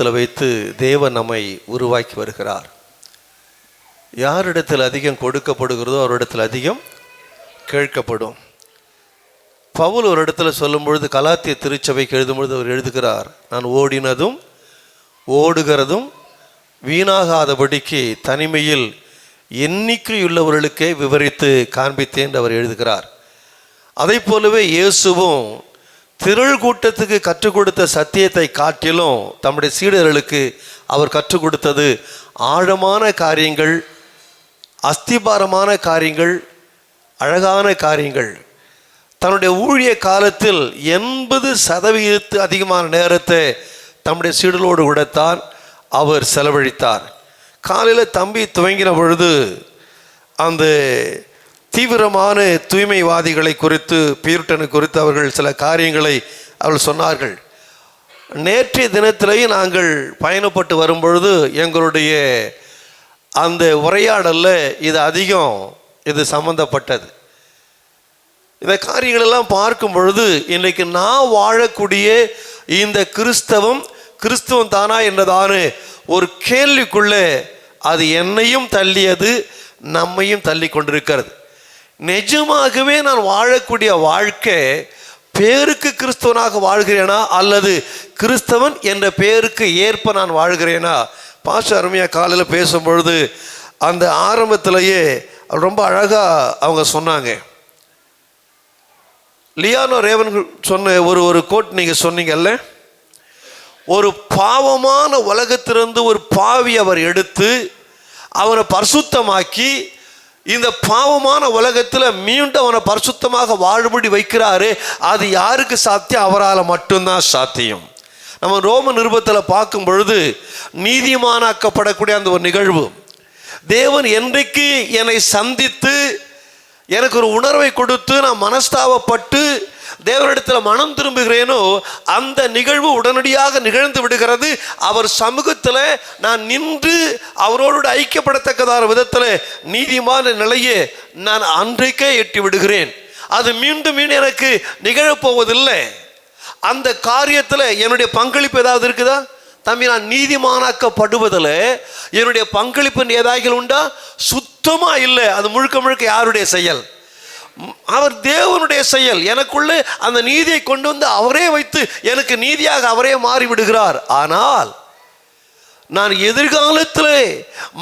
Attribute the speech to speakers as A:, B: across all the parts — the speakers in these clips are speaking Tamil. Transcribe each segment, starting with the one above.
A: ரூபத்தில் வைத்து தேவன் நம்மை உருவாக்கி வருகிறார். யாரிடத்தில் அதிகம் கொடுக்கப்படுகிறதோ அவரிடத்தில் அதிகம் கேட்கப்படும். பவுல் ஒரு இடத்துல சொல்லும் பொழுது, கலாத்திய திருச்சபைக்கு எழுதும் பொழுது அவர் எழுதுகிறார், நான் ஓடினதும் ஓடுகிறதும் வீணாகாதபடிக்கு தனிமையில் எண்ணிக்கையுள்ளவர்களுக்கே விவரித்து காண்பித்தேன் என்று அவர் எழுதுகிறார். அதை போலவே இயேசுவும் திரள் கூட்டத்துக்கு கற்றுக் கொடுத்த சத்தியத்தை காட்டிலும் தம்முடைய சீடர்களுக்கு அவர் கற்றுக் கொடுத்தது ஆழமான காரியங்கள், அஸ்திபாரமான காரியங்கள், அழகான காரியங்கள். தன்னுடைய ஊழிய காலத்தில் 80% அதிகமான நேரத்தை தம்முடைய சீடர்களோடு கூடத்தான் அவர் செலவழித்தார். காலையில் தம்பி துவங்கின பொழுது அந்த தீவிரமான தூய்மைவாதிகளை குறித்து, பியூரிட்டனை குறித்து அவர்கள் சில காரியங்களை அவர்கள் சொன்னார்கள். நேற்றைய தினத்திலேயும் நாங்கள் பயணப்பட்டு வரும்பொழுது எங்களுடைய அந்த உரையாடலில் இது சம்பந்தப்பட்டது. இந்த காரியங்களெல்லாம் பார்க்கும் பொழுது இன்றைக்கு நான் வாழக்கூடிய இந்த கிறிஸ்தவம் தானா என்றதான ஒரு கேள்விக்குள்ளே அது என்னையும் தள்ளியது, நம்மையும் தள்ளி கொண்டிருக்கிறது. நிஜமாகவே நான் வாழக்கூடிய வாழ்க்கை பேருக்கு கிறிஸ்தவனாக வாழ்கிறேனா அல்லது கிறிஸ்தவன் என்ற பேருக்கு ஏற்ப நான் வாழ்கிறேனா? பாஸ்டர் அருமையாக காலையில் பேசும்பொழுது அந்த ஆரம்பத்திலேயே ரொம்ப அழகாக அவங்க சொன்னாங்க. லியானோ ரேவன் சொன்ன ஒரு கோட் நீங்கள் சொன்னீங்கல்ல, ஒரு பாவமான உலகத்திலிருந்து ஒரு பாவி அவர் எடுத்து அவனை பரிசுத்தமாக்கி இந்த பாவமான உலகத்தில் மீண்டும் அவனை பரிசுத்தமாக வாழும்படி வைக்கிறாரு. அது யாருக்கு சாத்தியம்? அவரால் மட்டும்தான் சாத்தியம். நம்ம ரோம நிருபத்தில் பார்க்கும் பொழுது நீதிமானாக்கப்படக்கூடிய அந்த ஒரு நிகழ்வு, தேவன் என்றைக்கு என்னை சந்தித்து எனக்கு ஒரு உணர்வை கொடுத்து நான் மனஸ்தாபப்பட்டு தேவனிடத்தில் மனம் திரும்புகிறேனோ அந்த நிகழ்வு உடனடியாக நிகழ்ந்து விடுகிறது. அவர் சமூகத்தில் நான் நின்று அவரோடு ஐக்கியப்படத்தக்கதான விதத்தில் நீதிமான நிலையை நான் அன்றைக்கே எட்டி விடுகிறேன். அது மீண்டும் எனக்கு நிகழப்போவதில்லை. அந்த காரியத்தில் என்னுடைய பங்களிப்பு ஏதாவது இருக்குதா? தம்பி, நான் நீதிமானாக்கப்படுவதில் என்னுடைய பங்களிப்பு ஏதாவது உண்டா? சுத்தமாக இல்லை. அது முழுக்க யாருடைய செயல்? அவர் தேவனுடைய செயல். எனக்குள்ளே அந்த நீதியை கொண்டு வந்து அவரே வைத்து எனக்கு நீதியாக அவரே மாறிவிடுகிறார். ஆனால் நான் எதிர்காலத்தில்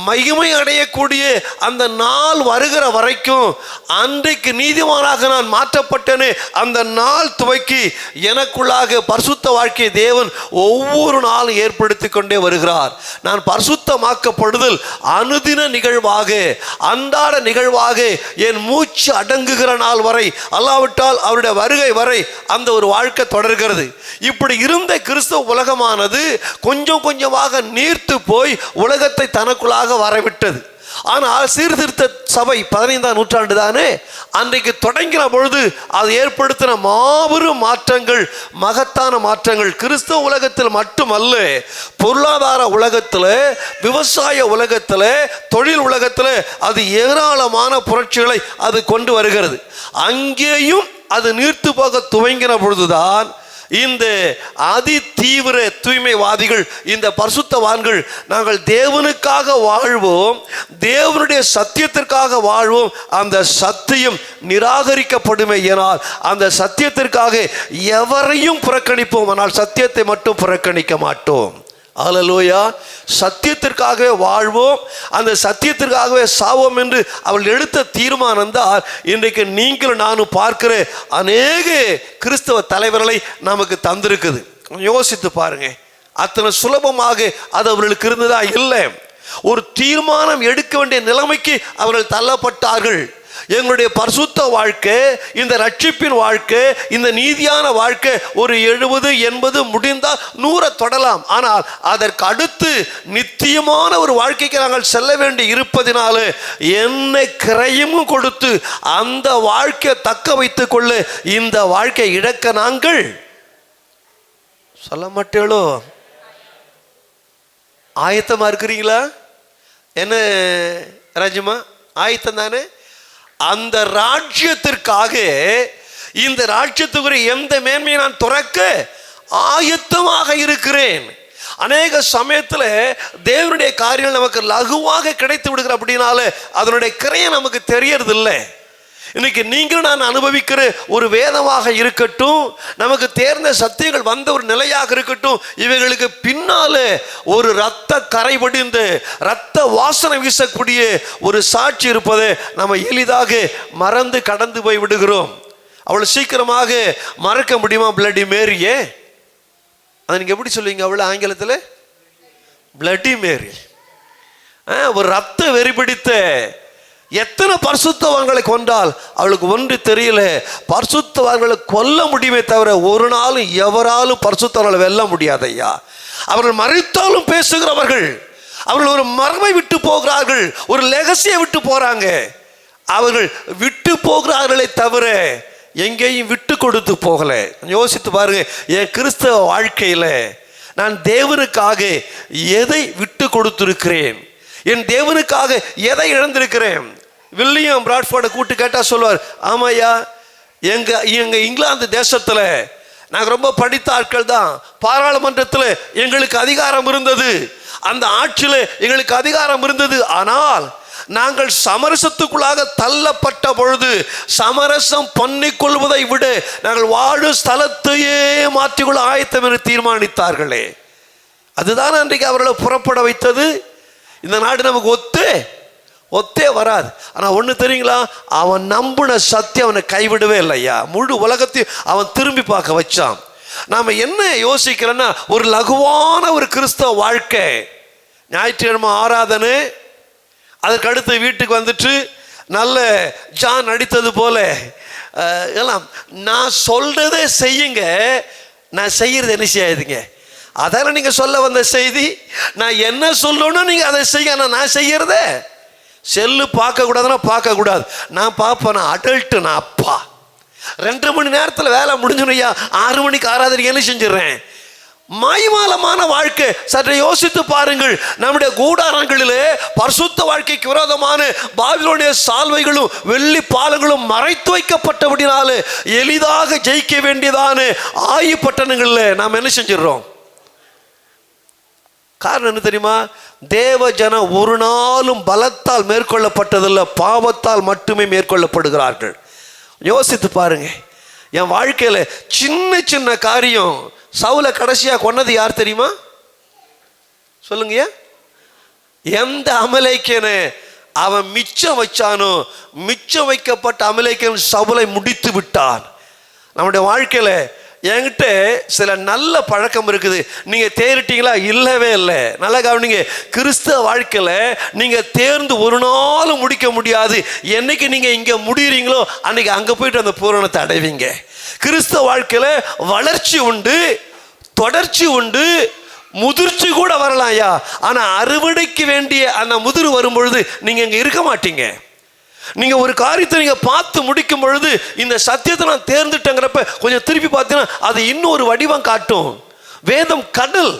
A: மகிமை அடையக்கூடிய அந்த நாள் வருகிற வரைக்கும் அன்றைக்கு நீதிமானாக நான் மாற்றப்பட்டேனே, அந்த நாள் துவக்கி எனக்குள்ளாக பரிசுத்த வாழ்க்கையை தேவன் ஒவ்வொரு நாளும் ஏற்படுத்தி கொண்டே வருகிறார். நான் பரிசுத்தமாக்கப்படுதல் அனுதின நிகழ்வாக, அன்றாட நிகழ்வாக என் மூச்சு அடங்குகிற நாள் வரை, அல்லாவிட்டால் அவருடைய வருகை வரை அந்த ஒரு வாழ்க்கை தொடர்கிறது. இப்படி இருந்த கிறிஸ்தவ உலகமானது கொஞ்சம் கொஞ்சமாக நீர்த்து போய் உலகத்தை தனக்குள்ளாக வரவிட்டது. ஆனால் சீர்திருத்த சபை 15ஆம் நூற்றாண்டு தானே அன்றைக்கு தொடங்கின பொழுது அது ஏற்படுத்தின மாபெரும் மாற்றங்கள், மகத்தான மாற்றங்கள் கிறிஸ்தவ உலகத்தில் மட்டுமல்ல, பொருளாதார உலகத்தில், விவசாய உலகத்தில், தொழில் உலகத்தில் அது ஏராளமான புரட்சிகளை அது கொண்டு வருகிறது. அங்கேயும் அது நீர்த்து போக துவங்கின பொழுதுதான் இந்த அதி தீவிர தூய்மைவாதிகள், இந்த பரிசுத்தவான்கள், நாங்கள் தேவனுக்காக வாழ்வோம், தேவனுடைய சத்தியத்திற்காக வாழ்வோம், அந்த சத்தியம் நிராகரிக்கப்படுமே எனால் அந்த சத்தியத்திற்காக எவரையும் புறக்கணிப்போம், ஆனால் சத்தியத்தை மட்டும் புறக்கணிக்க மாட்டோம். அல்லேலூயா. சத்தியத்திற்காகவே வாழ்வோம், அந்த சத்தியத்திற்காகவே சாவோம் என்று அவள் எடுத்த தீர்மானம் தான் இன்றைக்கு நீங்களும் நானும் பார்க்கிற அநேக கிறிஸ்தவ தலைவர்களை நமக்கு தந்திருக்குது. யோசித்து பாருங்க, அத்தனை சுலபமாக அது அவர்களுக்கு இருந்ததா? இல்லை. ஒரு தீர்மானம் எடுக்க வேண்டிய நிலைமைக்கு அவர்கள் தள்ளப்பட்டார்கள். எங்களுடைய பரிசுத்த வாழ்க்கை, இந்த ரட்சிப்பின் வாழ்க்கை, இந்த நீதியான வாழ்க்கை ஒரு 70, 80 முடிந்தால் 100 தொடலாம். ஆனால் அதற்கு அடுத்து நித்தியமான ஒரு வாழ்க்கைக்கு நாங்கள் செல்ல வேண்டி இருப்பதினால என்ன கிரயமும் கொடுத்து அந்த வாழ்க்கையை தக்க வைத்துக் கொள்ள இந்த வாழ்க்கை இழக்க நாங்கள் சொல்ல மாட்டேளோ? ஆயத்தமா இருக்கிறீங்களா? என்ன ராஜ்யமா, ஆயத்தம் தானே? அந்த ராஜ்யத்திற்காக, இந்த ராஜ்யத்துக்குரிய எந்த மேன்மையை நான் துறக்க ஆயத்தமாக இருக்கிறேன். அநேக சமயத்தில் தேவனுடைய காரியங்கள் நமக்கு லகுவாக கிடைத்து விடுகிற அப்படின்னால அதனுடைய கிரையம் நமக்கு தெரியறதில்லை. இன்னைக்கு நீங்களும் நான் அனுபவிக்கிற ஒரு வேதமாக இருக்கட்டும், நமக்கு தேர்ந்த சத்தியங்கள் வந்த ஒரு நிலையாக இருக்கட்டும், இவைகளுக்கு பின்னால ஒரு இரத்த கரை படிந்து இரத்த வாசனை வீசக்கூடிய ஒரு சாட்சி இருப்பதை நம்ம எளிதாக மறந்து கடந்து போய் விடுகிறோம். அவளை சீக்கிரமாக மறக்க முடியுமா? பிளடி மேரியே, அதை நீங்க எப்படி சொல்லுவீங்க? அவளை ஆங்கிலத்தில் பிளடி மேரி. ஒரு ரத்த வெறி பிடித்த எத்தனை பரிசுத்தவான்களை கொண்டால் அவளுக்கு ஒன்று தெரியல, பரிசுத்தவான்களை கொல்ல முடியுமே தவிர ஒரு நாளும் எவராலும் பரிசுத்தவான்களை வெல்ல முடியாது ஐயா. அவர்கள் மறைத்தாலும் பேசுகிறவர்கள், அவர்கள் ஒரு மரபை விட்டு போகிறார்கள், ஒரு லெகசியை விட்டு போறாங்க. அவர்கள் விட்டு போகிறார்களே தவிர எங்கேயும் விட்டு கொடுத்து போகல. யோசித்து பாருங்க, என் கிறிஸ்தவ வாழ்க்கையில நான் தேவனுக்காக எதை விட்டு கொடுத்திருக்கிறேன், என் தேவனுக்காக எதை இழந்திருக்கிறேன்? வில்லியம் பிராட்ஃபோர்டை கூட்டு கேட்டா சொல்வார், ஆமாய்யா, எங்க இங்கிலாந்து தேசத்துல நாங்கள் ரொம்ப படித்த ஆட்கள் தான், பாராளுமன்றத்தில் எங்களுக்கு அதிகாரம் இருந்தது, அந்த ஆட்சியில் எங்களுக்கு அதிகாரம் இருந்தது. ஆனால் நாங்கள் சமரசத்துக்குள்ளாக தள்ளப்பட்ட பொழுது சமரசம் பண்ணிக்கொள்வதை விட நாங்கள் வாழும் ஸ்தலத்தையே மாற்றிக்கொள்ள ஆயத்தம் என்று தீர்மானித்தார்களே. அதுதான் அன்றைக்கு அவர்களை புறப்பட வைத்தது. இந்த நாடு நமக்கு ஒத்தே வராது. ஆனால் ஒன்று தெரியுங்களா, அவன் நம்பின சத்தியம் அவனை கைவிடவே இல்லையா. முழு உலகத்தையும் அவன் திரும்பி பார்க்க வச்சான். நாம் என்ன யோசிக்கிறோன்னா, ஒரு லகுவான ஒரு கிறிஸ்தவ வாழ்க்கை, ஞாயிற்றுக்கிழமை ஆராதனை, அதற்கு அடுத்து வீட்டுக்கு வந்துட்டு நல்ல ஜான் நடித்தது போல எல்லாம் நான் சொல்றதே செய்யுங்க, நான் செய்யறது என்ன செய்யாதுங்க. அதான நீங்க சொல்ல வந்த செய்தி. நான் என்ன சொல்லணும் நீங்க அதை செய்ய, நான் செய்யறத செல்லு பார்க்க கூடாதுன்னா பார்க்க கூடாது. நான் பார்ப்பேன், நான் அடல்ட்டு, நான் அப்பா. 2 மணி நேரத்தில் வேலை முடிஞ்சுனையா, 6 மணிக்கு ஆராதனை என்ன செஞ்சிடறேன். மாய்மாலமான வாழ்க்கை. சற்று யோசித்து பாருங்கள், நம்முடைய கூடாரங்களிலே பரிசுத்த வாழ்க்கைக்கு விரோதமான பாபிலோனிய சால்வைகளும் வெள்ளி பாலங்களும் மறைத்து வைக்கப்பட்டபடினால எளிதாக ஜெயிக்க வேண்டியதான ஆயு பட்டணங்களில் நாம் என்ன செஞ்சிடறோம். காரணம் என்ன தெரியுமா? தேவ ஜனம் ஒரு நாளும் பலத்தால் மேற்கொள்ளப்பட்டதில்லை, பாவத்தால் மட்டுமே மேற்கொள்ளப்படுகிறார்கள். யோசித்து பாருங்க, என் வாழ்க்கையில சின்ன சின்ன காரியம். சவுலை கடைசியா கொன்னது யார் தெரியுமா? சொல்லுங்க. எந்த அமலேக்கியனை அவன் மிச்சம் வச்சானோ, மிச்சம் வைக்கப்பட்ட அமலேக்கியன் சவுலை முடித்து விட்டான். நம்முடைய வாழ்க்கையில என்கிட்ட சில நல்ல பழக்கம் இருக்குது. நீங்க தேறிட்டீங்களா? இல்லவே இல்லை. நல்லா கவனிங்க, கிறிஸ்தவ வாழ்க்கையில நீங்க தேர்ந்து ஒரு நாளும் முடிக்க முடியாது. என்னைக்கு நீங்க இங்க முடியறீங்களோ அன்னைக்கு அங்க போயிட்டு அந்த பூரணத்தை அடைவீங்க. கிறிஸ்தவ வாழ்க்கையில வளர்ச்சி உண்டு, தொடர்ச்சி உண்டு, முதிர்ச்சி கூட வரலாம் ஐயா. ஆனா அறுவடைக்கு வேண்டிய அந்த முதிர் வரும்பொழுது நீங்க இங்க இருக்க மாட்டீங்க. நீங்க ஒரு காரியத்தை நீங்க பார்த்து முடிக்கும் பொழுது இந்த சத்தியத்தை நான் தேர்ந்துட்டேங்கிறப்ப கொஞ்சம் திருப்பி பார்த்தீங்கன்னா அது இன்னும் ஒரு வடிவம் காட்டும். வேதம் கடல்.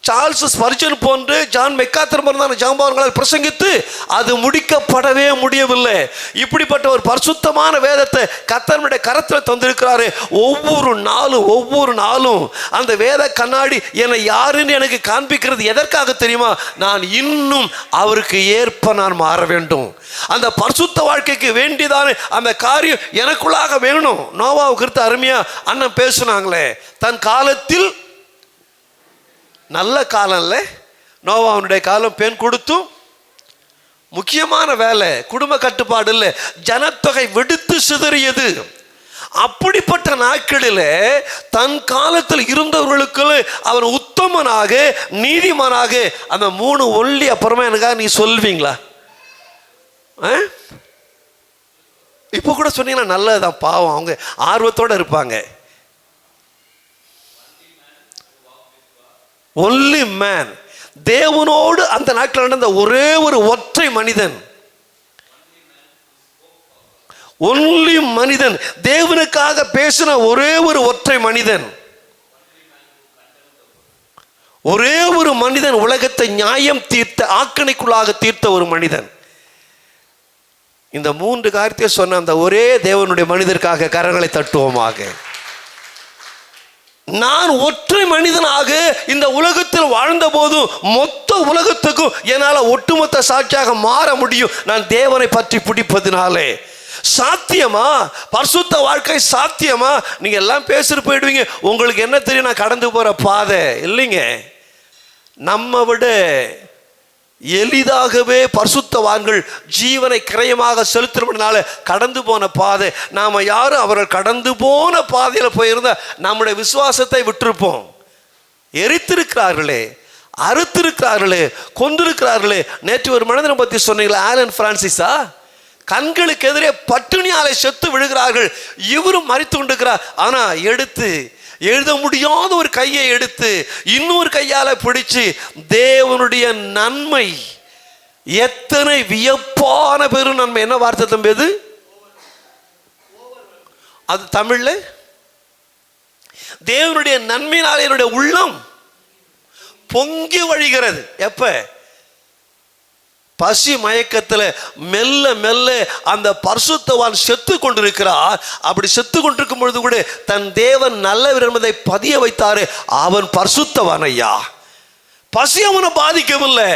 A: சார்ல்ஸ் ஸ்பர்ஜன் போன்று ஜான் மெக்காத்தர் போன்ற ஜாம்பவான்களால் பிரசங்கித்து அது முடிக்கப்படவே முடியவில்லை. இப்படிப்பட்ட ஒரு பரிசுத்தமான வேதத்தை கர்த்தருடைய கரத்தில் தந்திருக்கிறாரு. ஒவ்வொரு நாளும் அந்த வேத கண்ணாடி என்னை யாருன்னு எனக்கு காண்பிக்கிறது எதற்காக தெரியுமா? நான் இன்னும் அவருக்கு ஏற்ப நான் மாற வேண்டும். அந்த பரிசுத்த வாழ்க்கைக்கு வேண்டியதான அந்த காரியம் எனக்குள்ளாக வேணும். நோவாவை குறித்து அருமையா அண்ணன் பேசுனாங்களே, தன் காலத்தில் நல்ல காலம் இல்லை, நோவாவுடைய காலம் பெண் கொடுத்தும் முக்கியமான வேலை, குடும்ப கட்டுப்பாடு இல்லை, ஜனத்தொகை வெடித்து சிதறியது. அப்படிப்பட்ட நாட்களில் தன் காலத்தில் இருந்தவர்களுக்கு அவன் உத்தமனாக நீதிமானாக அந்த 3 ஒல்லி அப்புறமா எனக்காக நீ சொல்வீங்களா? இப்போ கூட சொன்னீங்கன்னா நல்லதுதான். பாவம், அவங்க ஆர்வத்தோடு இருப்பாங்க. ஒன்லி மேன், தேவனோடு அந்த நாட்கள் நடந்த ஒரே ஒரு ஒற்றை மனிதன், ஒன்லி மனிதன், தேவனுக்காக பேசின ஒரே ஒரு ஒற்றை மனிதன், ஒரே ஒரு மனிதன், உலகத்தை நியாயம் தீர்த்த, ஆக்கணைக்குள்ளாக தீர்த்த ஒரு மனிதன். இந்த 3 காரியத்தை சொன்ன அந்த ஒரே தேவனுடைய மனிதருக்காக கரங்களை தட்டுவோமாக. நான் ஒற்றை மனிதனாக இந்த உலகத்தில் வாழ்ந்த போதும் மொத்த உலகத்துக்கும் என்னால் ஒட்டுமொத்த சாட்சியாக மாற முடியும், நான் தேவனை பற்றி பிடிப்பதினாலே. சாத்தியமா? பரிசுத்த வாழ்க்கை சாத்தியமா? நீங்க எல்லாம் பேசிட்டு போயிடுவீங்க. உங்களுக்கு என்ன தெரியும்? நான் கடந்து போற பாதை இல்லைங்க. நம்ம விட எளிதாகவே பரிசுத்தவான்கள் ஜீவனை கிரயமாக செலுத்துறதுனால கடந்து போன பாதை. நாம யாரும் அவர்கள் கடந்து போன பாதையில் போயிருந்தா நம்முடைய விசுவாசத்தை விட்டிருப்போம். எரித்திருக்கிறார்களே, அறுத்திருக்கிறார்களே, கொண்டிருக்கிறார்களே. நேற்று ஒரு மனிதனை பற்றி சொன்னீங்களா, ஆலன் பிரான்சிஸா? கண்களுக்கு எதிரே பட்டினியாலே செத்து விழுகிறார்கள், இவரும் மரித்து கொண்டிருக்கிறார். ஆனா எடுத்து எழுத முடியாத ஒரு கையை எடுத்து இன்னொரு கையால பிடிச்சு தேவனுடைய நன்மை, எத்தனை வியப்பான பெரும் நன்மை. என்ன வார்த்தை தம்பி அது? அது தமிழ்ல தேவனுடைய நன்மையினாலே என்னுடைய உள்ளம் பொங்கி வழிகிறது. எப்ப? பசி மயக்கத்தில் மெல்ல மெல்ல அந்த பரிசுத்தவான் செத்து கொண்டிருக்கிறார். அப்படி செத்து கொண்டிருக்கும் பொழுது கூட தன் தேவன் நல்லவர் என்பதை பதிய வைத்தாரு. அவன் பரிசுத்தவான் ஐயா. பசி அவனை பாதிக்கவில்லை,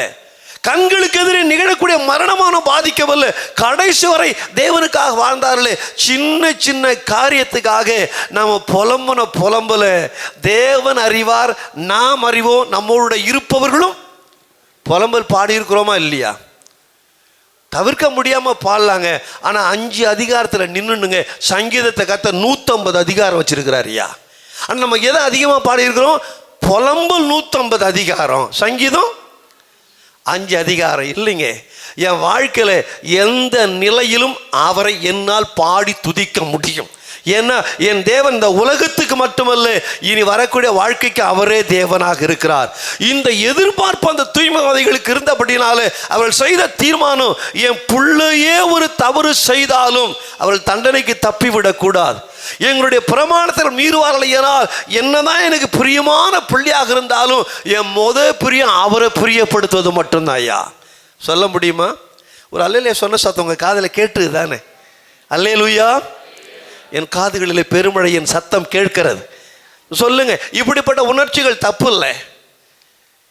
A: கண்களுக்கு எதிரே நிகழக்கூடிய மரணமான பாதிக்கவில்லை. கடைசி வரை தேவனுக்காக வாழ்ந்தார்களே. சின்ன சின்ன காரியத்துக்காக நம்ம புலம்பல தேவன் அறிவார், நாம் அறிவோம். நம்மளோட இருப்பவர்களும் புலம்பல் பாடியிருக்கிறோமா இல்லையா? தவிர்க்க முடியாம பாடலாங்க. ஆனா 5 அதிகாரத்தில் நின்னுங்க. சங்கீதத்தை கத்த 150 அதிகாரம் வச்சிருக்கிறார் ஐயா. ஆனா நம்ம எதை அதிகமா பாடியிருக்கிறோம்? புலம்பல் 150 அதிகாரம், சங்கீதம் 5 அதிகாரம் இல்லைங்க. என் வாழ்க்கையில எந்த நிலையிலும் அவரை என்னால் பாடி துதிக்க முடியும். ஏன்னா என் தேவன் இந்த உலகத்துக்கு மட்டுமல்ல, இனி வரக்கூடிய வாழ்க்கைக்கு அவரே தேவனாக இருக்கிறார். இந்த எதிர்பார்ப்பு அந்த தூய்மைவாதிகளுக்கு இருந்தபடினாலே அவர்கள் செய்த தீர்மானம், என் பிள்ளையே ஒரு தவறு செய்தாலும் அவர்கள் தண்டனைக்கு தப்பிவிடக் கூடாது. எங்களுடைய பிரமாணத்தில் மீறுவார்கள். ஏனால் என்னதான் எனக்கு பிரியமான பிள்ளையாக இருந்தாலும் என் பிரியம் அவரை பிரியப்படுத்துவது மட்டும்தான் ஐயா. சொல்ல முடியுமா? ஒரு அல்லேலூயா சொன்ன சத்தம் உங்க காதில் கேட்டு தானே? அல்லேலூயா. என் காதுகளிலே பெருமழையின் சத்தம் கேட்கிறது. சொல்லுங்க, இப்படிப்பட்ட உணர்ச்சிகள் தப்பு இல்லை.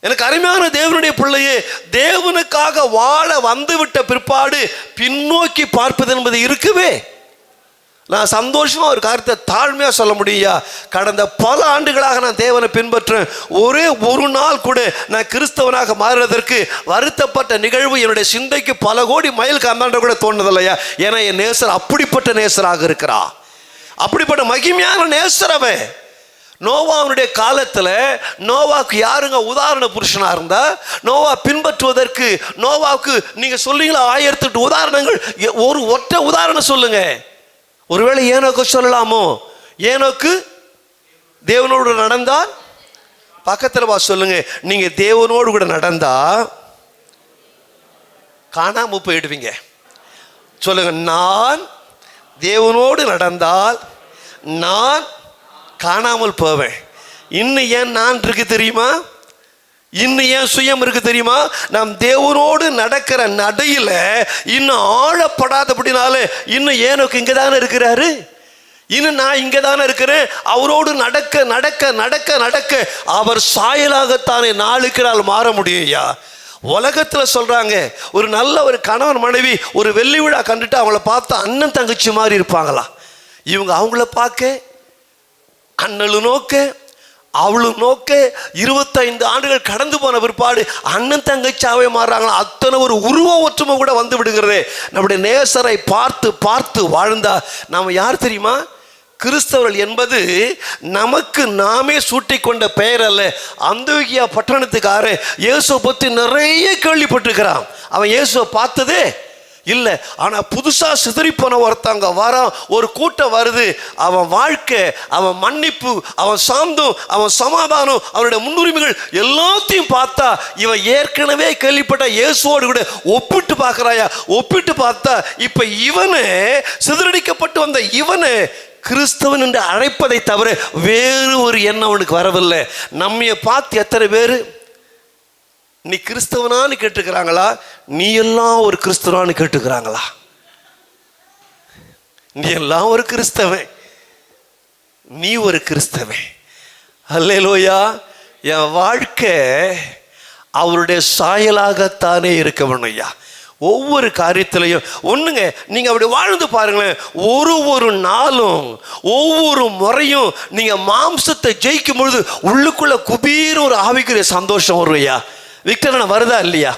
A: எனக்கு அருமையான தேவனுடைய பிள்ளையே, தேவனுக்காக வாழ வந்துவிட்ட பிற்பாடு பின்னோக்கி பார்ப்பது என்பது இருக்குவே. நான் சந்தோஷமா ஒரு காரியத்தை தாழ்மையா சொல்ல முடியா, கடந்த பல ஆண்டுகளாக நான் தேவனை பின்பற்றேன். ஒரே ஒரு நாள் கூட நான் கிறிஸ்தவனாக மாறுவதற்கு வருத்தப்பட்ட நிகழ்வு என்னுடைய சிந்தைக்கு பல கோடி மைலுக்கு அந்தாண்ட கூட தோணுதில்லையா. ஏன்னா என் நேசர் அப்படிப்பட்ட நேசராக இருக்கிறா, அப்படிப்பட்ட மகிமையான நேசரவே. நோவாவுடைய காலத்தில் நோவாவுக்கு யாருங்க உதாரண புருஷனா இருந்தா? நோவா பின்பற்றுவதற்கு நோவாவுக்கு நீங்க சொல்றீங்களா 1008 உதாரணங்கள், ஒரு ஒற்றை உதாரணம் சொல்லுங்க. ஒருவேளை ஏனோக்கு சொல்லலாமோ? ஏனோக்கு தேவனோடு நடந்தால், பக்கத்தில் வா சொல்லுங்க, நீங்க தேவனோடு கூட நடந்தா காணாம போயிடுவீங்க. சொல்லுங்க, நான் தேவனோடு நடந்தால் நான் காணாமல் போவேன். இன்னும் ஏன் நான் இருக்கு தெரியுமா? இன்னும் ஏன் சுயம் இருக்கு தெரியுமா? நாம் தேவனோடு நடக்கிற நடையில இன்னும் ஆழப்படாதபடினாலே இன்னும் ஏனோக்கு இங்க தானே இருக்கிறாரு, இன்னும் நான் இங்க தானே இருக்கிறேன். அவரோடு நடக்க நடக்க நடக்க நடக்க அவர் சாயலாகத்தானே நாளுக்கு நாள் மாற முடியும் ஐயா. உலகத்தில் சொல்றாங்க, ஒரு நல்ல ஒரு கணவன் மனைவி ஒரு வெள்ளி விழா கண்டுட்டு அவங்கள பார்த்து அண்ணன் தங்கச்சி மாதிரி இருப்பாங்களா. இவங்க அவங்கள பார்க்க அண்ணலும் நோக்க அவளும் நோக்க 25 ஆண்டுகள் கடந்து போன பிற்பாடு அண்ணன் தங்கச்சாவே மாறுறாங்களா. அத்தனை ஒரு உருவ ஒற்றுமை கூட வந்து விடுகிறதே. நம்முடைய நேசரை பார்த்து பார்த்து வாழ்ந்தா நாம யார் தெரியுமா? கிறிஸ்தவர்கள் என்பது நமக்கு நாமே சூட்டி கொண்ட பெயர் அல்ல. அந்தோகியா பட்டணத்துக்காரன் இயேசுவை பற்றி நிறைய கேள்விப்பட்டிருக்கிறான். அவன் இயேசுவை பார்த்ததே இல்லை. ஆனா புதுசா சிதறி போன ஒருத்தங்க வரான், ஒரு கூட்டம் வருது. அவன் வாழ்க்கை, அவன் மன்னிப்பு, அவன் சாந்தம், அவன் சமாதானம், அவனுடைய முன்னுரிமைகள் எல்லாத்தையும் பார்த்தா இவன் ஏற்கனவே கேள்விப்பட்ட இயேசுவோடு கூட ஒப்பிட்டு பார்க்கறாயா. ஒப்பிட்டு பார்த்தா இப்ப இவனு சிதறடிக்கப்பட்டு வந்த இவனு கிறிஸ்தவன் என்று அழைப்பதை தவிர வேறு ஒரு எண்ணம் அவனுக்கு வரவில்லை. நம்மைய பார்த்து எத்தனை பேர் நீ கிறிஸ்தவனான்னு கேட்டுக்கிறாங்களா? நீ எல்லாம் ஒரு கிறிஸ்தவனான்னு கேட்டுக்கிறாங்களா? நீ எல்லாம் ஒரு கிறிஸ்தவன், நீ ஒரு கிறிஸ்தவன். அல்லேலூயா. என் வாழ்க்கை அவருடைய சாயலாகத்தானே இருக்க வேணும் ஐயா. ஒவ்வொரு காரியத்திலையும் ஒண்ணுங்க, நீங்க அப்படி வாழ்ந்து பாருங்களேன். ஒரு நாளும் ஒவ்வொரு முறையும் நீங்க மாம்சத்தை ஜெயிக்கும் பொழுது உள்ளுக்குள்ள குபீர ஒரு ஆவிக்குரிய சந்தோஷம் வரும் ஐயா. விக்டர் வருதா இல்லையா?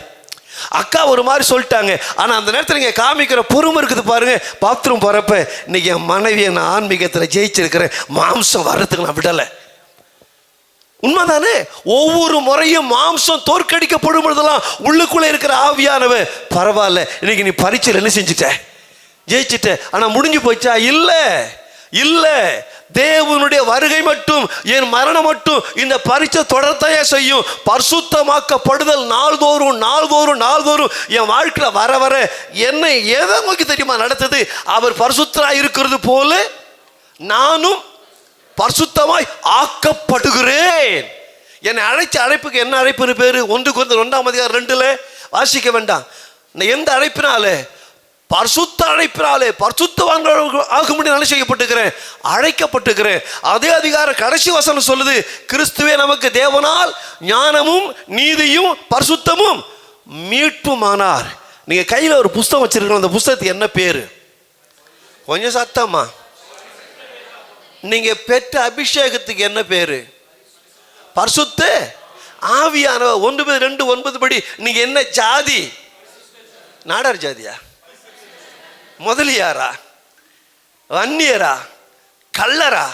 A: அக்கா ஒரு மாதிரி சொல்லிட்டாங்க, ஆனா அந்த நேரத்தில் நீங்க காமிக்கிற பொறுமை இருக்குது பாருங்க. பாத்ரூம் போறப்ப இன்னைக்கு என் மனைவியை நான் ஆன்மீகத்தில் ஜெயிச்சிருக்கிறேன், மாம்சம் வர்றதுக்கு நான் விடலை. உண்மைதானே? ஒவ்வொரு முறையும் மாம்சம் தோற்கடிக்கப்படும் பொழுதெல்லாம் உள்ளுக்குள்ள இருக்கிற ஆவியானவன் பரவாயில்ல, இன்னைக்கு நீ பரீட்சையில் என்ன செஞ்சுட்ட, ஜெயிச்சுட்ட. ஆனா முடிஞ்சு போச்சா? இல்ல இல்ல. தேவனுடைய வருகை மட்டும், என் மரணம் மட்டும் இந்த பரீட்சை தொடர்த்தையே செய்யும். பரிசுத்தமாக்கப்படுதல் நாள்தோறும் நாள்தோறும் நாள்தோறும் என் வாழ்க்கையில் வர வர என்னை எதை நோக்கி தெரியுமா நடத்துது? அவர் பரிசுத்தராய் இருக்கிறது போல நானும் பரிசுத்தமாய் ஆக்கப்படுகிறேன். என்னை அழைச்ச அழைப்புக்கு என்ன அழைப்புன்னு பேரு? 1 Corinthians 2:2 வாசிக்க வேண்டாம். எந்த அழைப்பினாலே? பரிசுத்த அழைப்பினாலே. பரிசுத்தவான்களாக செய்யப்பட்டுக்கிறேன், அழைக்கப்பட்டுக்கிறேன். அதே அதிகாரம் கடைசி வசனம் சொல்லுது, கிறிஸ்துவே நமக்கு தேவனால் ஞானமும் நீதியும் பரிசுத்தமும் மீட்புமானார். நீங்க கையில ஒரு புஸ்தகம் வச்சிருக்கீங்க, அந்த புஸ்தகத்துக்கு என்ன பேரு? கொஞ்சம் சத்தமா. நீங்க பெற்ற அபிஷேகத்துக்கு என்ன பேரு? பரிசுத்த ஆவியானவர். 1 Peter 2:9 படி நீங்க என்ன ஜாதி? நாடார் ஜாதியா? முதலியாரா? வன்னியரா? கள்ளரா?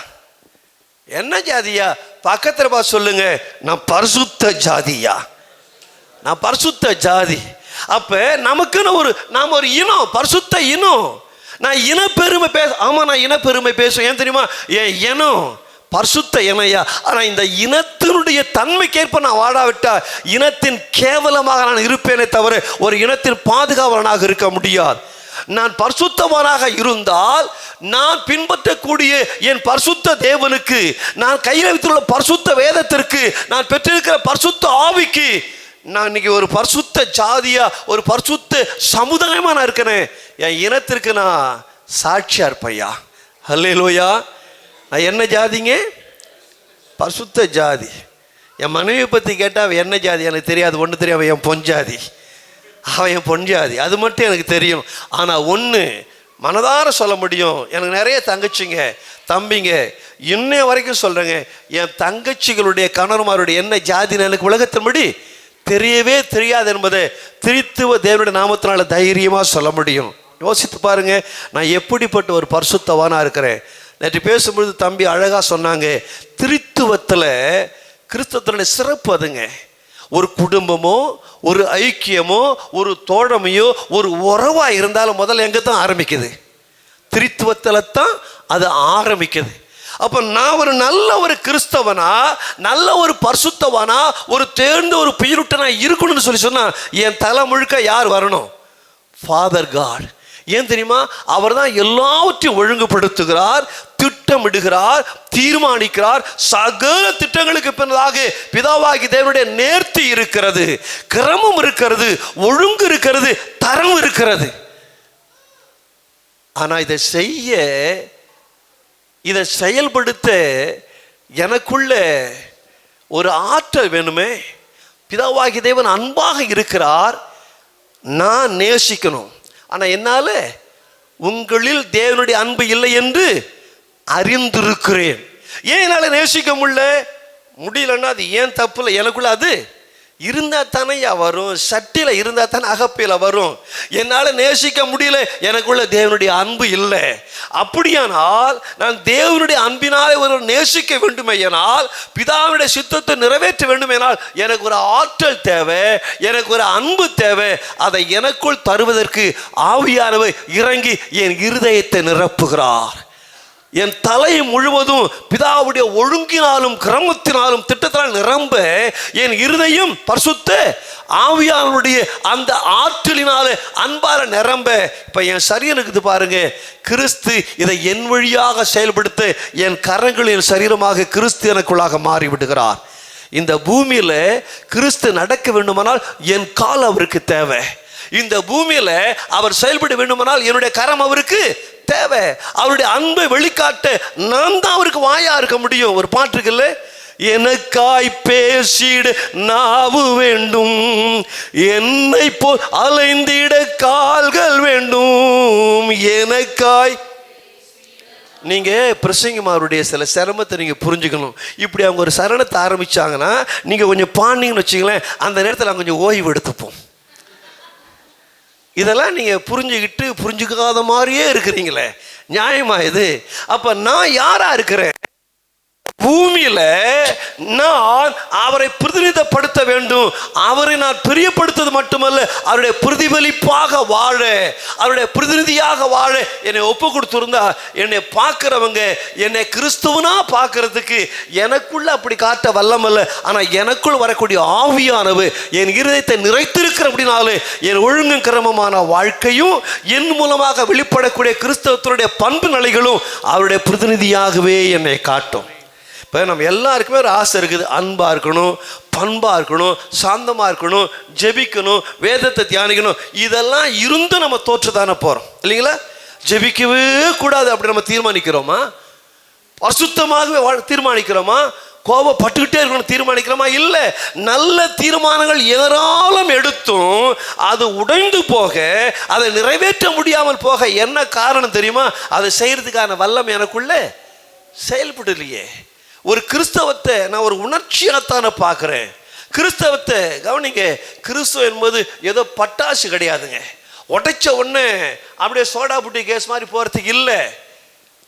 A: என்ன ஜாதியா? பக்கத்துல பா சொல்லுங்க, நான் பரிசுத்த ஜாதியா, நான் பரிசுத்த ஜாதி. அப்ப நமக்குன்னு நாம ஒரு இனம், பரிசுத்த இனம். நான் இனப்பெருமை நான் இனப்பெருமை பேசுவேன். ஏன் தெரியுமா? என் இனம் பரிசுத்த இனையா. ஆனா இந்த இனத்தினுடைய தன்மைக்கேற்ப நான் வாழாவிட்டா இனத்தின் கேவலமாக நான் இருப்பேனே தவிர ஒரு இனத்தின் பாதுகாவலனாக இருக்க முடியாது. நான் பரிசுத்தவானாக இருந்தால் நான் பின்பற்றக்கூடிய என் பரிசுத்த தேவனுக்கு, நான் கையில் வைத்துள்ள பரிசுத்த வேதத்திற்கு, நான் பெற்றிருக்கிற பரிசுத்த ஆவிக்கு நான் இன்னைக்கு ஒரு பரிசுத்த ஜாதியா, ஒரு பரிசுத்த சமுதாயமா நான் இருக்கிறேன். என் இனத்திற்கு நான் சாட்சியா இருப்பையா. அல்லேலூயா. நான் என்ன ஜாதிங்க? பரிசுத்த ஜாதி. என் மனைவியை பற்றி கேட்டால் என்ன ஜாதி எனக்கு தெரியாது. ஒன்று தெரியும், அவன் என் பொஞ்சாதி, அவன் என் பொஞ்சாதி, அது மட்டும் எனக்கு தெரியும். ஆனால் ஒன்று மனதார சொல்ல முடியும், எனக்கு நிறைய தங்கச்சிங்க தம்பிங்க இன்னைய வரைக்கும் சொல்கிறேங்க, என் தங்கச்சிகளுடைய கணவன்மாருடைய என்ன ஜாதின்னு எனக்கு உலகத்தின்படி தெரியவே தெரியாது என்பதை திரித்துவ தேவனுடைய நாமத்தினால தைரியமாக சொல்ல முடியும். யோசித்து பாருங்க, நான் எப்படிப்பட்ட ஒரு பரிசுத்தவானா இருக்கிறேன். நேற்று பேசும்பொழுது தம்பி அழகாக சொன்னாங்க, திரித்துவத்தில் கிறிஸ்தவத்தினுடைய சிறப்பு அதுங்க. ஒரு குடும்பமோ ஒரு ஐக்கியமோ ஒரு தோழமையோ ஒரு உறவா இருந்தாலும் முதல்ல எங்கே தான் ஆரம்பிக்குது? திரித்துவத்தில் தான் அது ஆரம்பிக்குது. அப்போ நான் ஒரு நல்ல ஒரு கிறிஸ்தவனா, நல்ல ஒரு பரிசுத்தவானா, ஒரு தேர்ந்த ஒரு பீருட்டனா இருக்கணும்னு சொன்னா என் தலை முழுக்க யார் வரணும்? Father God. ஏன் தெரியுமா? அவர் தான் எல்லாவற்றையும் ஒழுங்குபடுத்துகிறார், திட்டமிடுகிறார், தீர்மானிக்கிறார். சகல திட்டங்களுக்கு பின்னதாக பிதாவாகி தேவனுடைய நேர்த்தி இருக்கிறது, கிரமம் இருக்கிறது, ஒழுங்கு இருக்கிறது, தரம் இருக்கிறது. ஆனா இதை செயல்படுத்த எனக்குள்ள ஒரு ஆற்றல் வேணுமே. பிதாவாகி தேவன் அன்பாக இருக்கிறார், நான் நேசிக்கணும். ஆனா என்னால உங்களில் தேவனுடைய அன்பு இல்லை என்று அறிந்திருக்கிறேன். ஏன் என்னால நேசிக்க முடியலன்னா அது ஏன் தப்பு இல்லை, எனக்குள்ள அது இருந்தா தானே வரும். சட்டியில இருந்தா தானே அகப்பையில வரும். என்னால நேசிக்க முடியல, எனக்குள்ள தேவனுடைய அன்பு இல்லை. அப்படியானால் நான் தேவனுடைய அன்பினாலே ஒரு நேசிக்க வேண்டுமையானால், பிதாவுடைய சித்தத்தை நிறைவேற்ற வேண்டுமெனால் எனக்கு ஒரு ஆற்றல் தேவை, எனக்கு ஒரு அன்பு தேவை. அதை எனக்குள் தருவதற்கு ஆவியானவர் இறங்கி என் இருதயத்தை நிரப்புகிறார். என் தலை முழுவதும் பிதாவுடைய ஒழுங்கினாலும் கிரமத்தினாலும் திட்டத்தினால் நிரம்ப என் இருதயம் பரிசுத்த ஆவியானுடைய அந்த ஆற்றலினால அன்பால நிரம்ப. இப்ப என் சரீரனுக்கு பாருங்க, கிறிஸ்து இதை என் வழியாக செயல்படுத்த என் கரங்களின் சரீரமாக கிறிஸ்து எனக்குள்ளாக மாறிவிடுகிறார். இந்த பூமியில கிறிஸ்து நடக்க வேண்டுமானால் என் கால் அவருக்கு தேவை. இந்த பூமியில அவர் செயல்பட வேண்டுமானால் என்னுடைய கரம் அவருக்கு தேவை. அவருடைய அன்பை வெளிக்காட்ட நான் தான் அவருக்கு வாயா இருக்க முடியும். ஒரு பாட்டு இருக்குல்ல, எனக்காய் பேசிட நாவு வேண்டும், என்னை போல் அலைந்திட கால்கள் வேண்டும். எனக்காய் நீங்க பிரசங்கமாருடைய சில சிரமத்தை நீங்க புரிஞ்சுக்கணும். இப்படி அவங்க ஒரு சரணத்தை ஆரம்பிச்சாங்கன்னா நீங்க கொஞ்சம் பாண்டிங்கன்னு வச்சுங்களேன், அந்த நேரத்தில் கொஞ்சம் ஓய்வு எடுத்துப்போம். இதெல்லாம் நீங்க புரிஞ்சுக்கிட்டு புரிஞ்சுக்காத மாதிரியே இருக்கிறீங்களே, நியாயமா இது? அப்ப நான் யாரா இருக்கிறேன்? பூமியில நான் அவரை பிரதிநிதிப்படுத்த வேண்டும். அவரை நான் பிரியப்படுத்தது மட்டுமல்ல, அவருடைய பிரதிபலிப்பாக வாழ, அவருடைய பிரதிநிதியாக வாழ என்னை ஒப்பு கொடுத்திருந்தா என்னை பார்க்கிறவங்க என்னை கிறிஸ்துவனா பார்க்கறதுக்கு எனக்குள்ள அப்படி காட்ட வல்லமல்ல, ஆனா எனக்குள் வரக்கூடிய ஆவியானவர் என் இருதயத்தை நிறைத்திருக்கிற அப்படினாலே என் ஒழுங்கும் கிரமமான வாழ்க்கையும் என் மூலமாக வெளிப்படக்கூடிய கிறிஸ்தவத்தினுடைய பண்பு நிலைகளும் அவருடைய பிரதிநிதியாகவே என்னை காட்டும். இப்போ நம்ம எல்லாருக்குமே ஒரு ஆசை இருக்குது, அன்பாக இருக்கணும், பண்பாக இருக்கணும், சாந்தமாக இருக்கணும், ஜெபிக்கணும், வேதத்தை தியானிக்கணும். இதெல்லாம் இருந்து நம்ம தோற்றுதானே போகிறோம் இல்லைங்களா? ஜெபிக்கவே கூடாது அப்படி நம்ம தீர்மானிக்கிறோமா? பரிசுத்தமாகவே தீர்மானிக்கிறோமா? கோபப்பட்டுக்கிட்டே இருக்கணும் தீர்மானிக்கிறோமா? இல்லை. நல்ல தீர்மானங்கள் ஏராளம் எடுத்தும் அது உடைந்து போக, அதை நிறைவேற்ற முடியாமல் போக என்ன காரணம் தெரியுமா? அதை செய்யறதுக்கான வல்லம் எனக்குள்ளே செயல்படலையே. ஒரு கிறிஸ்தவத்தை நான் ஒரு உணர்ச்சியாகத்தானே பார்க்குறேன். கிறிஸ்தவத்தை கவனிங்க, கிறிஸ்துவ என்பது ஏதோ பட்டாசு கிடையாதுங்க. உடைச்ச ஒன்று அப்படியே சோடா புட்டி கேஸ் மாதிரி போகிறதுக்கு இல்லை.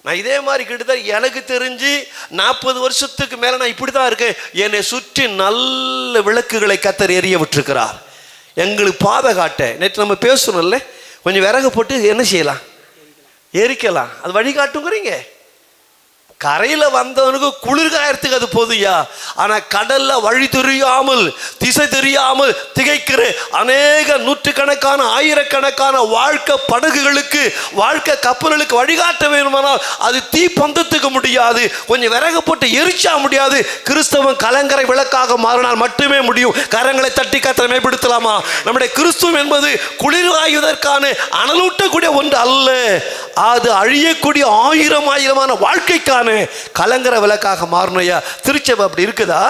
A: நான் இதே மாதிரி கிட்டத்தட்ட எனக்கு தெரிஞ்சு 40 வருஷத்துக்கு மேலே நான் இப்படி தான் இருக்கேன். என்னை சுற்றி நல்ல விளக்குகளை கர்த்தர் எரிய விட்டுருக்கிறார், எங்களுக்கு பாதை காட்ட. நேற்று நம்ம பேசணும்ல, கொஞ்சம் விறகு போட்டு என்ன செய்யலாம், எரிக்கலாம், அது வழிகாட்டுங்கிறீங்க. கரையில் வந்தவனுக்கு குளிர்காயத்துக்கு அது போதுயா. ஆனால் கடல்ல வழி தெரியாமல் திசை தெரியாமல் திகைக்கிற அநேக நூற்றுக்கணக்கான ஆயிரக்கணக்கான வாழ்க்கை படகுகளுக்கு, வாழ்க்கை கப்பல்களுக்கு வழிகாட்ட வேணுமானால் அது தீ பந்தத்துக்கு முடியாது, கொஞ்சம் விறகு போட்டு எரிச்சா முடியாது. கிறிஸ்தவன் கலங்கரை விளக்காக மாறினால் மட்டுமே முடியும். கரங்களை தட்டி கர்த்தரை மேம்படுத்தலாமா? நம்முடைய கிறிஸ்துவம் என்பது குளிர்காய்வதற்கான அனலூட்டக்கூடிய ஒன்று அல்ல, அது அழியக்கூடிய ஆயிரமான வாழ்க்கைக்கான கலங்கர விளக்காக மாறணுயா. திருச்சபை அப்படி இருக்குதா?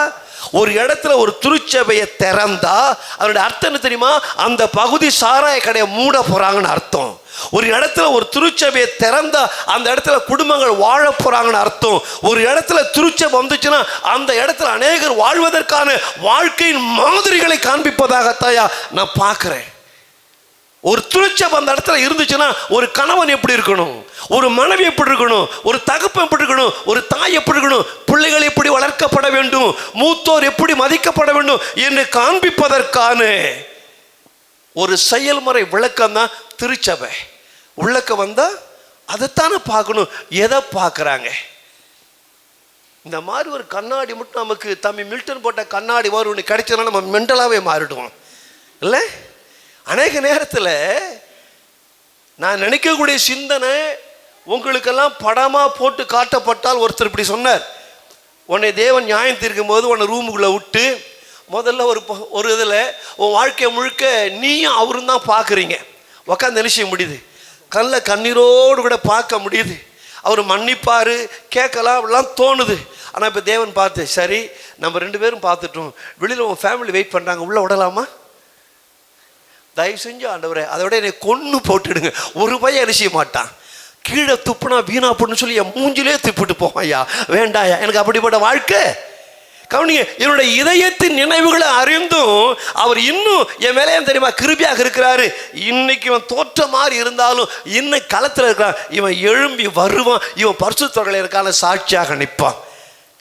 A: ஒரு இடத்துல ஒரு திருச்சபையை திறந்தா அதனுடைய அர்த்தம் என்ன தெரியுமா? அந்த பகுதி சாராய கடையை மூட போறாங்கன்னு அர்த்தம். ஒரு இடத்துல ஒரு திருச்சபையை திறந்தா அந்த இடத்துல குடும்பங்கள் வாழ போறாங்கன்னு அர்த்தம். ஒரு இடத்துல திருச்சபை வந்துச்சுன்னா அந்த இடத்துல அநேகர் வாழ்வதற்கான வாழ்க்கையின் மாதிரிகளை காண்பிப்பதாகத்தாயா நான் பார்க்கிறேன். ஒரு திருச்சபை அந்த இடத்துல இருந்துச்சுன்னா ஒரு கணவன் எப்படி இருக்கணும், ஒரு மனைவி எப்படி இருக்கணும், ஒரு தகப்பன் எப்படி இருக்கணும், ஒரு தாய் எப்படி இருக்கணும், பிள்ளைகள் எப்படி வளர்க்கப்பட வேண்டும், மூத்தோர் எப்படி மதிக்கப்பட வேண்டும் என்று காண்பிப்பதற்கான ஒரு செயல்முறை விளக்கம் தான் திருச்சபை. உள்ளக்க வந்தா அதைத்தானே பார்க்கணும். எதை பார்க்குறாங்க? இந்த மாதிரி ஒரு கண்ணாடி மட்டும் நமக்கு தம்பி மில்டன் போட்ட கண்ணாடி மாதிரி ஒன்று கிடைச்சதுனா நம்ம மென்டலாகவே மாறிடுவோம் இல்லை? அநேக நேரத்தில் நான் நினைக்கக்கூடிய சிந்தனை உங்களுக்கெல்லாம் படமாக போட்டு காட்டப்பட்டால், ஒருத்தர் இப்படி சொன்னார், உன்னை தேவன் நியாயம் தீர்க்கும் போது உன்னை ரூமுக்குள்ளே விட்டு முதல்ல ஒரு இதில் உன் வாழ்க்கை முழுக்க நீயும் அவரும் தான் பார்க்குறீங்க, உக்காந்து என்ன செய்ய முடியுது, கண்ணில் கண்ணீரோடு கூட பார்க்க முடியுது, அவர் மன்னிப்பார், கேட்கலாம் அப்படிலாம் தோணுது. ஆனால் இப்போ தேவன் பார்த்து, சரி நம்ம 2 பேரும் பார்த்துட்டோம், வெளியில் உன் ஃபேமிலி வெயிட் பண்ணுறாங்க, உள்ளே விடலாமா? தயவு செஞ்சு ஆண்டவரே அதோட என்னை கொன்று போட்டுடுங்க. ஒரு பையன் என்ன செய்ய மாட்டான், கீழே துப்புனா வீணா போட்டுன்னு சொல்லி என் மூஞ்சிலே துப்பிட்டு போவாயா, வேண்டாயா எனக்கு அப்படிப்பட்ட வாழ்க்கை. கவனிங்க, என்னுடைய இதயத்தின் நினைவுகளை அறிந்தும் அவர் இன்னும் என் மேலே தெரியுமா கிருபியாக இருக்கிறாரு. இன்னைக்கு இவன் தோற்ற மாதிரி இருந்தாலும் இன்னும் களத்தில் இருக்கிறான், இவன் எழும்பி வருவான், இவன் பரிசுத்தவர்களை இருக்கான சாட்சியாக நிற்பான்.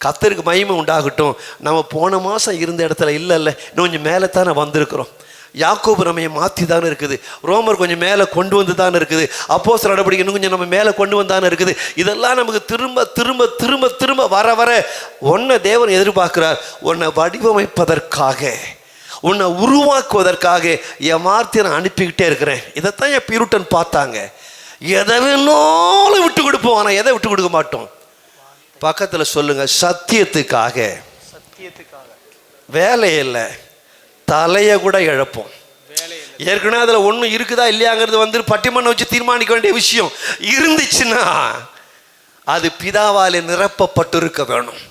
A: கர்த்தருக்கு மகிமை உண்டாகட்டும். நம்ம போன மாதம் இருந்த இடத்துல இல்லை இன்னும் கொஞ்சம் மேலே தானே வந்திருக்கிறோம். யாக்கோபு நம்ம மாற்றி தானே இருக்குது, ரோமர் கொஞ்சம் மேலே கொண்டு வந்து தானே இருக்குது, அப்போஸ்தலர் நடவடிக்கை இன்னும் கொஞ்சம் நம்ம மேலே கொண்டு வந்தானே இருக்குது. இதெல்லாம் நமக்கு திரும்ப திரும்ப திரும்ப திரும்ப வர வர உன்னை தேவன் எதிர்பார்க்கிறார், உன்னை வடிவமைப்பதற்காக, உன்னை உருவாக்குவதற்காக என் வார்த்தையை நான் அனுப்பிக்கிட்டே இருக்கிறேன். இதைத்தான் என் பியூட்டன் பார்த்தாங்க. எதை வேணாலும் விட்டு கொடுப்போம், ஆனால் எதை விட்டு கொடுக்க மாட்டோம். பக்கத்தில் சொல்லுங்க, சத்தியத்துக்காக. சத்தியத்துக்காக வேலை இல்லை, தலையை கூட இழப்போம். ஏற்கனவே அதில் ஒன்றும் இருக்குதா இல்லையாங்கிறது பட்டிமன்றம் வச்சு தீர்மானிக்க வேண்டிய விஷயம். இருந்துச்சுன்னா அது பிதாவாலே நிரப்பப்பட்டிருக்க வேணும்.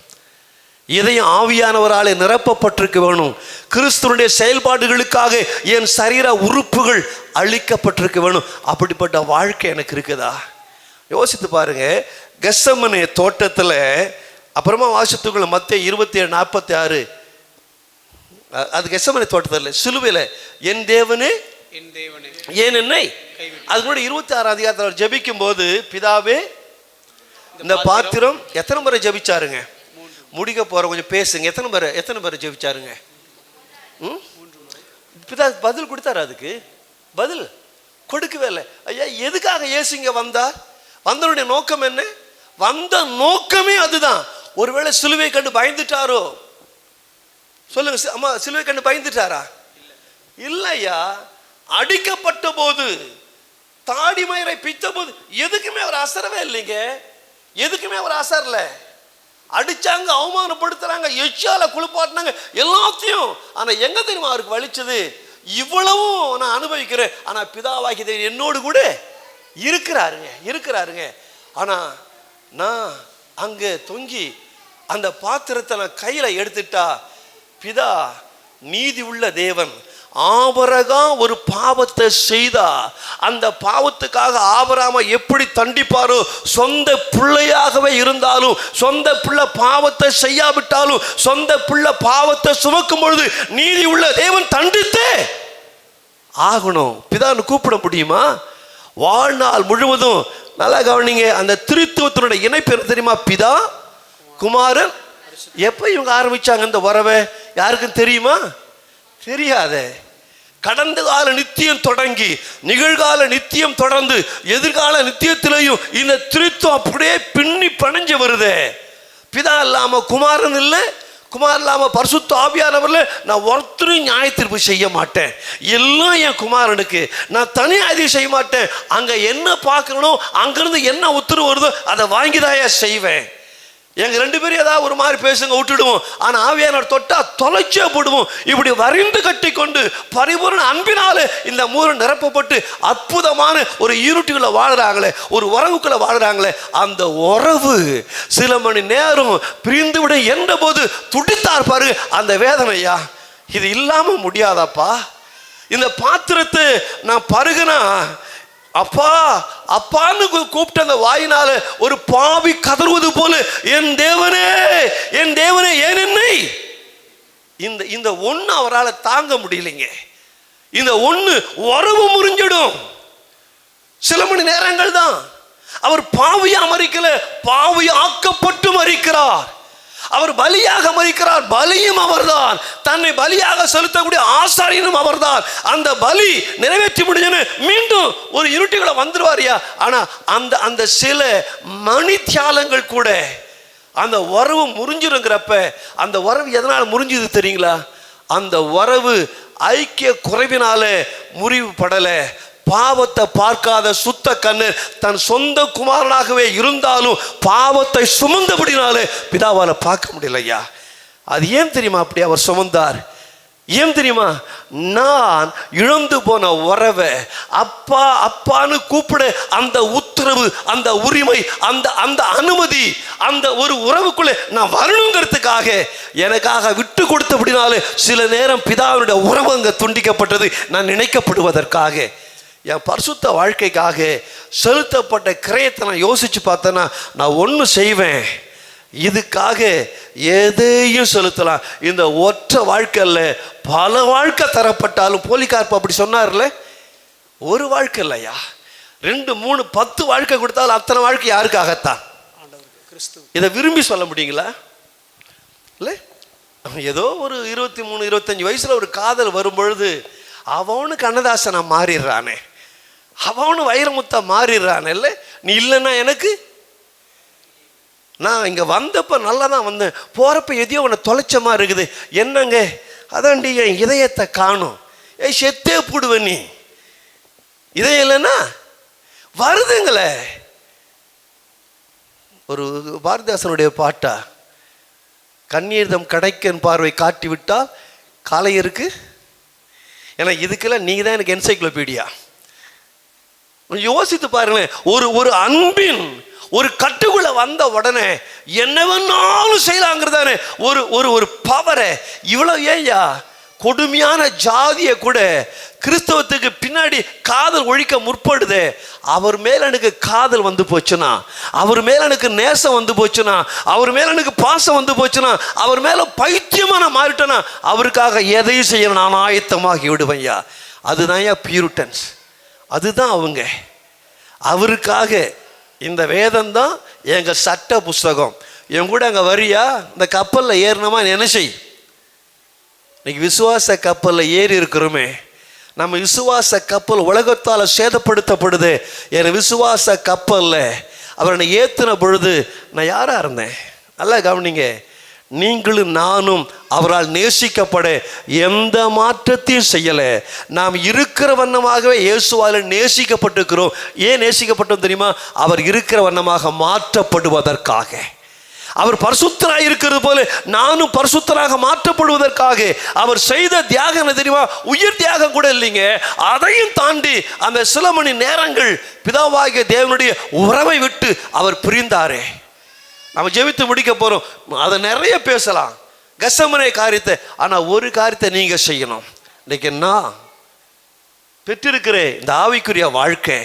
A: இதயம் ஆவியானவராலே நிரப்பப்பட்டிருக்க வேணும். கிறிஸ்துவனுடைய செயல்பாடுகளுக்காக என் சரீர உறுப்புகள் அழிக்கப்பட்டிருக்க வேணும். அப்படிப்பட்ட வாழ்க்கை எனக்கு இருக்குதா? யோசித்து பாருங்க. கெத்செமனே தோட்டத்தில், அப்புறமா வாசித்துக்குள்ள மத்தேயு 27:46, அது கெத்செமனே தோட்டத்தில் சிலுவையில் என் தேவனே ஏன் என்னை, அதுக்கு முன்னாடி 26 அதிகாரத்தில் ஜெபிக்கும் போது, பிதாவே இந்த பாத்திரம், எத்தனை முறை ஜெபிச்சாருங்க? முடிக்க போற, கொஞ்சம் பேசுங்க. எத்தனை பேரை ஜெபிச்சாருங்க? பிதா பதில் கொடுத்தாரு. அதுக்கு பதில் கொடுக்கவே இல்லை. ஐயா, எதுக்காக இயேசுங்க வந்தார்? வந்தனுடைய நோக்கம் என்ன? வந்த நோக்கமே அதுதான். ஒருவேளை சிலுவை கண்டு பயந்துட்டாரோ? சொல்லுங்க அம்மா, சிலுவை கண்டு பயந்துட்டாரா? இல்லையா. அடிக்கப்பட்ட போது, தாடி மயிரை பித்த போது எதுக்குமே அவர் அசரவே இல்லைங்க. எதுக்குமே அவர் அசரல. அடிச்சாங்க, அவமானப்படுத்துறாங்க, எச்சால குளிப்பாட்டினாங்க, எல்லாத்தையும். ஆனா எங்க தெரியுமா அவருக்கு வலிச்சது? இவ்வளவும் நான் அனுபவிக்கிறேன், ஆனா பிதாவாகிய தேவன் என்னோடு கூட இருக்கிறாருங்க. ஆனா நான் அங்க தொங்கி அந்த பாத்திரத்தை நான் கையில எடுத்துட்டா, பிதா நீதி உள்ள தேவன். ஆபிரகாம் ஒரு பாவத்தை செய்தா, அந்த பாவத்துக்காக ஆபிரகாமை எப்படி தண்டிப்பாரோ, சொந்த பிள்ளையாகவே இருந்தாலும், சொந்த பிள்ளை பாவத்தை செய்யாவிட்டாலும், சொந்த பிள்ளை பாவத்தை சுமக்கும் பொழுது நீதி உள்ள தேவன் தண்டித்தே ஆகணும். பிதான்னு கூப்பிட முடியுமா? வாழ்நாள் முழுவதும் நல்லா கவனிங்க. அந்த திரித்துவத்தினுடைய இணைப்பு தெரியுமா? பிதா, குமாரன். எப்ப இவங்க ஆரம்பிச்சாங்க இந்த உறவை? யாருக்கும் தெரியுமா? தெரியாதே. கடந்த கால நித்தியம் தொடங்கி நிகழ்கால நித்தியம் தொடர்ந்து எதிர்கால நித்தியத்திலையும் இந்த திரித்துவம் அப்படியே பின்னி பணிஞ்சு வருதே. பிதா இல்லாம குமாரன் இல்லை, குமாரன் இல்லாம பரிசுத்த ஆவியானவர்ல நான் ஒருத்தரும் நியாய தீர்ப்பு செய்ய மாட்டேன். எல்லாம் என் குமாரனுக்கு. நான் தனியாக எதையும் செய்ய மாட்டேன். அங்க என்ன பார்க்கணும், அங்கிருந்து என்ன உத்தரவு வருதோ அதை வாங்கிதாயா செய்வேன். எங்க 2 பேரும் ஏதாவது ஒரு மாதிரி பேசுங்க, விட்டுடுவோம். ஆனா ஆவியானவர் தொட்டா தொலைச்சே போடுவோம். இப்படி வரிந்து கட்டி கொண்டு பரிபூர்ண அன்பினால இந்த 3 நிரப்பப்பட்டு அற்புதமான ஒரு யூனிட்டுக்குள்ள வாழ்றாங்களே, ஒரு உறவுக்குள்ள வாழ்றாங்களே, அந்த உறவு சில மணி நேரம் பிரிந்து விட என்ற போது துடித்தார் பாரு அந்த வேதனையா. இது இல்லாம முடியாதாப்பா. இந்த பாத்திரத்தை நான் பருகுனா, அப்பா அப்பான்னு கூப்பிட்ட அந்த வாயினால ஒரு பாவி கதறுவது போல, என் தேவனே என் தேவனே ஏன் என்னை. இந்த ஒண்ணு அவரால் தாங்க முடியலைங்க. இந்த ஒண்ணு உறவு முறிஞ்சிடும். சில மணி நேரங்கள் தான். அவர் பாவியா மரிக்கல, பாவி ஆக்கப்பட்டு மரிக்கிறார். அவர் பலியாக மரிக்கிறார், பலியும் அவர்தான். தன்னை பலியாக செலுத்தக்கூடிய ஆசாரியனும் அவர்தான். அந்த பலி நிறைவேற்றி முடிஞ்சு மீண்டும் ஒரு இருட்டுகளை வந்துருவாரியா. ஆனா அந்த சில மணி தியாலங்கள் கூட அந்த உறவு முறிஞ்சிருங்கிறப்ப, அந்த உறவு எதனால முறிஞ்சுது தெரியுங்களா? அந்த உறவு ஐக்கிய குறைவினால முறிவு படல. பாவத்தை பார்க்காத சுத்த கண்ணர் தன் சொந்த குமாரனாகவே இருந்தாலும் பாவத்தை சுமந்தபடினாலே பிதாவால பார்க்க முடியலையா. அது ஏன் தெரியுமா அப்படி அவர் சுமந்தார்? ஏன் தெரியுமா? நான் இழந்து போன உறவை அப்பா அப்பான்னு கூப்பிட அந்த உத்தரவு, அந்த உரிமை, அந்த அனுமதி, அந்த ஒரு உறவுக்குள்ள நான் வரணுங்கிறதுக்காக எனக்காக விட்டு கொடுத்தபடினாலே சில நேரம் பிதாவினுடைய உறவு அங்க துண்டிக்கப்பட்டது. நான் நினைக்கப்படுவதற்காக, என் பரிசுத்த வாழ்க்கைக்காக செலுத்தப்பட்ட கிரயத்தை நான் யோசிச்சு பார்த்தேன்னா, நான் ஒன்று செய்வேன், இதுக்காக எதையும் செலுத்தலாம். இந்த ஒற்றை வாழ்க்கையில் பல வாழ்க்கை தரப்பட்டாலும், போலிகார்ப்பு அப்படி சொன்னார்ல, ஒரு வாழ்க்கை இல்லையா, 2 3 10 வாழ்க்கை கொடுத்தாலும் அத்தனை வாழ்க்கை யாருக்காகத்தான்? இதை விரும்பி சொல்ல முடியுங்களா? இல்லை, ஏதோ ஒரு 23 25 வயசுல ஒரு காதல் வரும் பொழுது அவனு கண்ணதாசனா மாறிடுறானே, அவனு வைரமுத்தா மாறிடுறானே. இல்லை, நீ இல்லைன்னா எனக்கு, நான் இங்கே வந்தப்போ நல்லா தான் வந்தேன், போகிறப்ப எதையோ உன்னை தொலைச்சமா இருக்குது. என்னங்க, அதான்டி என் இதயத்தை காணும். செத்தே போடுவேன் நீ. இதயம் இல்லைன்னா வருதுங்களே. ஒரு பாரதிதாசனுடைய பாட்டா, கண்ணீர்தம் கடைக்கன் பார்வை காட்டி விட்டால் காலை இருக்கு. ஏன்னா இதுக்கெல்லாம் நீங்கள் தான் எனக்கு என்சைக்ளோபீடியா. யோசித்து பாருங்களேன், ஒரு அன்பின் ஒரு கட்டுக்குள்ள வந்த உடனே என்ன வேணாலும் செய்யலாங்கிறதானே ஒரு ஒரு ஒரு பவரை. இவ்வளவு ஏயா கொடுமையான ஜாதியை கூட கிறிஸ்தவத்துக்கு பின்னாடி காதல் ஒழிக்க முற்படுது. அவர் மேல எனக்கு காதல் வந்து போச்சுன்னா, அவர் மேல எனக்கு நேசம் வந்து போச்சுன்னா, அவர் மேல எனக்கு பாசம் வந்து போச்சுன்னா, அவர் மேல பைத்தியமா நான் மாறிட்டேன்னா அவருக்காக எதையும் செய்ய நான் ஆயத்தமாகி விடுவேன்யா. அதுதான் பியூரிட்டன்ஸ். அதுதான் அவங்க. அவருக்காக இந்த வேதம் தான் எங்க சட்ட புஸ்தகம். என் கூட அங்க வரியா, இந்த கப்பல்ல ஏறினமா என்ன செய். இன்னைக்கு விசுவாச கப்பலில் ஏறி இருக்கிறோமே. நம்ம விசுவாச கப்பல் உலகத்தால் சேதப்படுத்தப்படுது. என் விசுவாச கப்பலில் அவர் என்னை ஏற்றின பொழுது நான் யாராக இருந்தேன்? நல்லா கவனிங்க. நீங்களும் நானும் அவரால் நேசிக்கப்பட எந்த மாற்றத்தையும் செய்யலை. நாம் இருக்கிற வண்ணமாகவே இயேசுவால் நேசிக்கப்பட்டிருக்கிறோம். ஏன் நேசிக்கப்பட்டோம் தெரியுமா? அவர் இருக்கிற வண்ணமாக மாற்றப்படுவதற்காக. அவர் பரிசுத்தராக இருக்கிறது போல நானும் பரிசுத்தராக மாற்றப்படுவதற்காக அவர் செய்த தியாகம் என்ன தெரியுமா? உயிர் தியாகம் கூட இல்லைங்க. அதையும் தாண்டி அந்த சில மணி நேரங்கள் பிதாவாகிய தேவனுடைய உறவை விட்டு அவர் பிரிந்தாரே. நம்ம ஜெபித்து முடிக்க போறோம். அதை நிறைய பேசலாம், கெத்செமனே காரியத்தை. ஆனா ஒரு காரியத்தை நீங்க செய்யணும். இன்னைக்கு என்ன பெற்றிருக்கிற இந்த ஆவிக்குரிய வாழ்க்கை,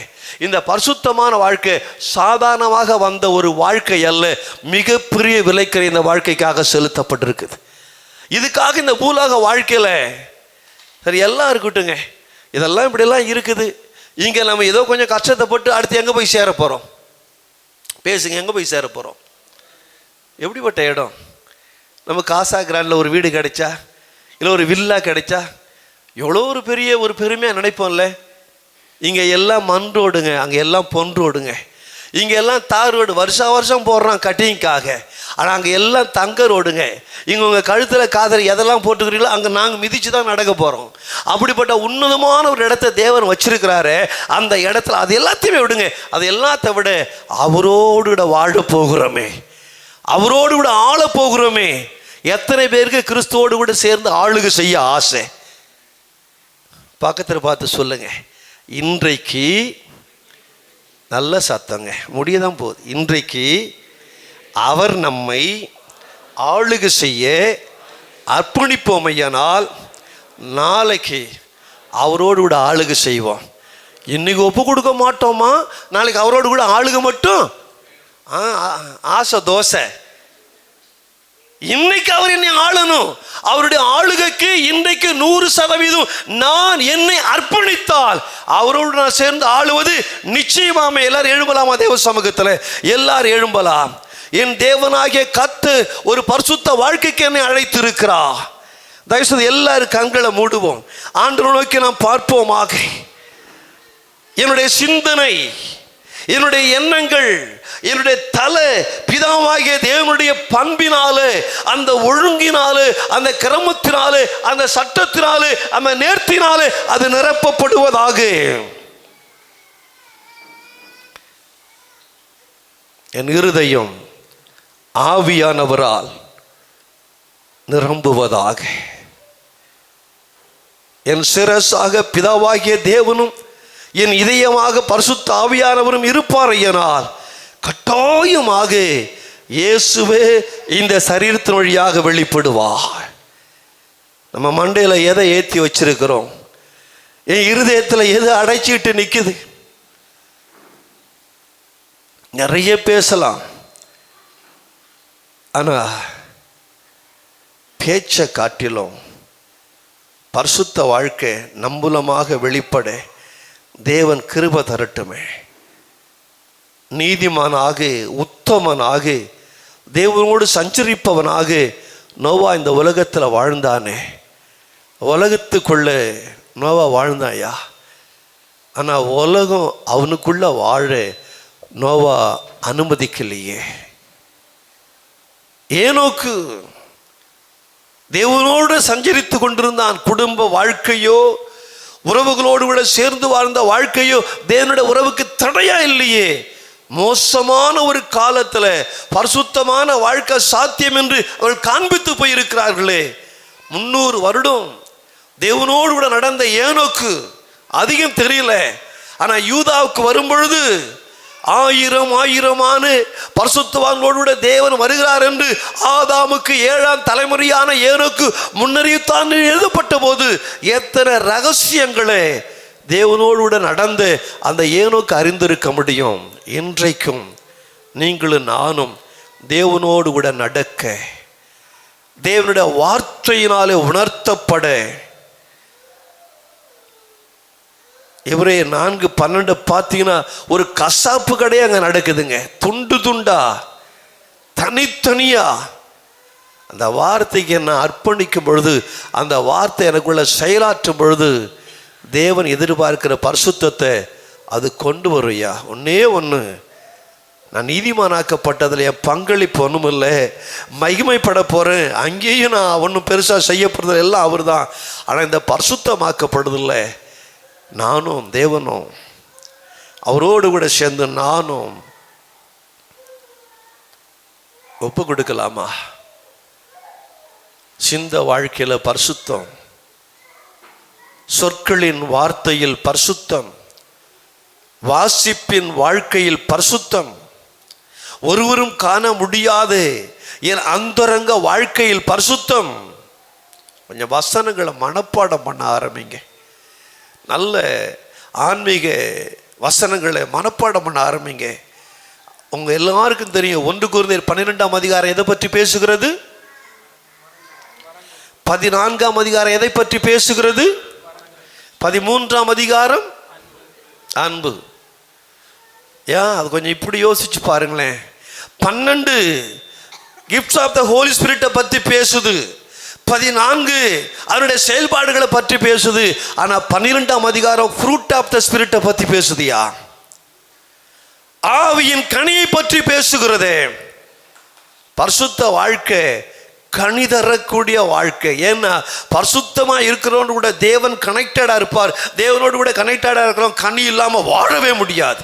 A: இந்த பரிசுத்தமான வாழ்க்கை சாதாரணமாக வந்த ஒரு வாழ்க்கை அல்ல. மிகப்பெரிய விலைக்கிற இந்த வாழ்க்கைக்காக செலுத்தப்பட்டிருக்குது. இதுக்காக இந்த பூலோக வாழ்க்கையில சரி எல்லாம் இருக்கட்டுங்க, இதெல்லாம் இப்படியெல்லாம் இருக்குது. இங்க நம்ம ஏதோ கொஞ்சம் கஷ்டத்தைப்பட்டு அடுத்து எங்க போய் சேர போறோம்? பேசுங்க, எங்க போய் சேர போறோம்? எப்படிப்பட்ட இடம்? நம்ம காசா கிராண்டில் ஒரு வீடு கிடைச்சா, இல்லை ஒரு வில்லா கிடைச்சா எவ்வளோ ஒரு பெரிய ஒரு பெருமையாக நினைப்போம்ல. இங்கே எல்லாம் மண் ரோடுங்க, அங்கே எல்லாம் பொன் ரோடுங்க. இங்கே எல்லாம் தார் ரோடு வருஷம் போடுறான் கட்டிங்காக. ஆனால் அங்கே எல்லாம் தங்க ரோடுங்க. இங்கே உங்கள் கழுத்தில் காதல் எதெல்லாம் போட்டுக்கிறீங்களோ அங்கே நாங்கள் மிதித்து தான் நடக்க போகிறோம். அப்படிப்பட்ட உன்னதமான ஒரு இடத்த தேவன் வச்சிருக்கிறாரு. அந்த இடத்துல அது எல்லாத்தையுமே விடுங்க. அது எல்லாத்த விட அவரோடு கூட வாழ போகிறோமே, அவரோடு கூட ஆள போகிறோமே. எத்தனை பேருக்கு கிறிஸ்துவோடு கூட சேர்ந்து ஆளுகை செய்ய ஆசை? பக்கத்தில் பார்த்து சொல்லுங்க, இன்றைக்கு நல்ல சத்தங்க முடியதான் போகுது. இன்றைக்கு அவர் நம்மை ஆளுகை செய்ய அர்ப்பணிப்போமையானால் நாளைக்கு அவரோடு கூட ஆளுகை செய்வோம். இன்னைக்கு ஒப்பு கொடுக்க மாட்டோமா? நாளைக்கு அவரோடு கூட ஆளுகை மட்டும் ஆசை தோசை. இன்னைக்கு அவர் என்னை ஆளணும். அவருடைய ஆளுகைக்கு இன்றைக்கு 100% நான் என்னை அர்ப்பணித்தால் அவரோடு நான் சேர்ந்து ஆளுவது நிச்சயமாமே. எல்லாரும் எழும்பலாமா? தேவ சமூகத்தில் எல்லாரும் எழும்பலாம். என் தேவனாகிய கர்த்தர் ஒரு பரிசுத்த வாழ்க்கைக்கு என்னை அழைத்திருக்கிறார். தயவுசெய்து எல்லாரும் கண்களை மூடுவோம், ஆண்டவரை நோக்கி நாம் பார்ப்போமாக. என்னுடைய சிந்தனை, என்னுடைய எண்ணங்கள், என்னுடைய தலை பிதாவாகிய தேவனுடைய பண்பினாலே, அந்த ஒழுங்கினாலே, அந்த கிரமத்தினாலே, அந்த சட்டத்தினாலே, அந்த நேர்த்தினாலே அது நிரப்பப்படுவதாக. என் இருதயம் ஆவியானவரால் நிரம்புவதாக. என் சிரசாக பிதாவாகிய தேவனும் என் இதயமாக பரிசுத்த ஆவியானவரும் இருப்பார். ஐயனால் கட்டாயமாக இயேசுவே இந்த சரீரத்தின் வழியாக வெளிப்படுவார். நம்ம மண்டையில் எதை ஏற்றி வச்சிருக்கிறோம்? என் இருதயத்தில் எது அடைச்சிட்டு நிற்குது? நிறைய பேசலாம், ஆனால் பேச்சை காட்டிலும் பரிசுத்த வாழ்க்கை நம்புலமாக வெளிப்பட தேவன் கிருபை தரட்டுமே. நீதிமானாக, உத்தமனாக, தேவனோடு சஞ்சரிப்பவனாக நோவா இந்த உலகத்தில் வாழ்ந்தானே. உலகத்துக்குள்ள நோவா வாழ்ந்தாயா? ஆனால் உலகம் அவனுக்குள்ள வாழ நோவா அனுமதிக்கலையே. ஏனோக்கு தேவனோடு சஞ்சரித்து கொண்டிருந்தான். குடும்ப வாழ்க்கையோ உறவுகளோடு கூட சேர்ந்து வாழ்ந்த வாழ்க்கையோ தேவனுடைய உறவுக்கு தடையா இல்லையே. மோசமான ஒரு காலத்துல பரிசுத்தமான வாழ்க்கை சாத்தியம் என்று அவர்கள் காண்பித்து போயிருக்கிறார்களே. 300 வருடம் தேவனோடு கூட நடந்த ஏனோக்கு அதிகம் தெரியல. ஆனா யூதாவுக்கு வரும் பொழுது ஆயிரமான பரிசுத்தவான்களோடு தேவன் வருகிறார் என்று ஆதாமுக்கு 7ஆம் தலைமுறையான ஏனோக்கு முன்னறிவித்தான் எழுதப்பட்ட போது எத்தனை ரகசியங்களை தேவனோடு நடந்து அந்த ஏனோக்கு அறிந்திருக்க முடியும். இன்றைக்கும் நீங்களும் நானும் தேவனோடு கூட நடக்க, தேவனுடைய வார்த்தையினாலே உணர்த்தப்பட, எபிரேயர் 4:12 பார்த்தீங்கன்னா ஒரு கசாப்பு கடையே அங்கே நடக்குதுங்க. துண்டு துண்டா, தனித்தனியா அந்த வார்த்தைக்கு என்ன அர்ப்பணிக்கும் பொழுது, அந்த வார்த்தை எனக்குள்ள செயலாற்றும் பொழுது தேவன் எதிர்பார்க்கிற பரிசுத்தத்தை அது கொண்டு வருயா. ஒன்னே ஒன்று, நான் நீதிமானாக்கப்பட்டதில் என் பங்களிப்பு ஒன்றும் இல்லை, மகிமைப்பட போகிறேன், அங்கேயும் நான் ஒன்றும் பெருசாக செய்யப்படுறது எல்லாம் அவர் தான். ஆனால் இந்த பரிசுத்தமாக்கப்படுதில்லை, நானும் தேவனும் அவரோடு கூட சேர்ந்து நானும் ஒப்பு கொடுக்கலாமா? சிந்த வாழ்க்கையில் பரிசுத்தம், சொற்களின் வார்த்தையில் பரிசுத்தம், வாசிப்பின் வாழ்க்கையில் பரிசுத்தம், ஒருவரும் காண முடியாது என் அந்தரங்க வாழ்க்கையில் பரிசுத்தம். கொஞ்சம் வசனங்களை மனப்பாடம் பண்ண ஆரம்பிங்க. நல்ல ஆன்மீக வசனங்களை மனப்பாடம் பண்ண ஆரம்பிங்க. உங்கள் எல்லாருக்கும் தெரியும் 1 கொரிந்தியர் 12ஆம் அதிகாரம் எதை பற்றி பேசுகிறது? 14ஆம் அதிகாரம் எதை பற்றி பேசுகிறது? 13ஆம் அதிகாரம் அன்பு. ஏன் அது கொஞ்சம் இப்படி யோசிச்சு பாருங்களேன். 12 கிஃப்ட்ஸ் ஆஃப் த ஹோலி ஸ்பிரிட்டை பற்றி பேசுது, 14 அவருடைய செயல்பாடுகளை பற்றி பேசுது. ஆனால் 12ஆம் அதிகாரம் ஃப்ரூட் ஆஃப் த ஸ்பிரிட்டை பற்றி பேசுதியா, ஆவியின் கனியை பற்றி பேசுகிறதே. பரிசுத்த வாழ்க்கை கனி தரக்கூடிய வாழ்க்கை. ஏன்னா பரிசுத்தமாக இருக்கிறவனோடு கூட தேவன் கனெக்டடாக இருப்பார். தேவனோடு கூட கனெக்டடாக இருக்கிறோம், கனி இல்லாமல் வாழவே முடியாது.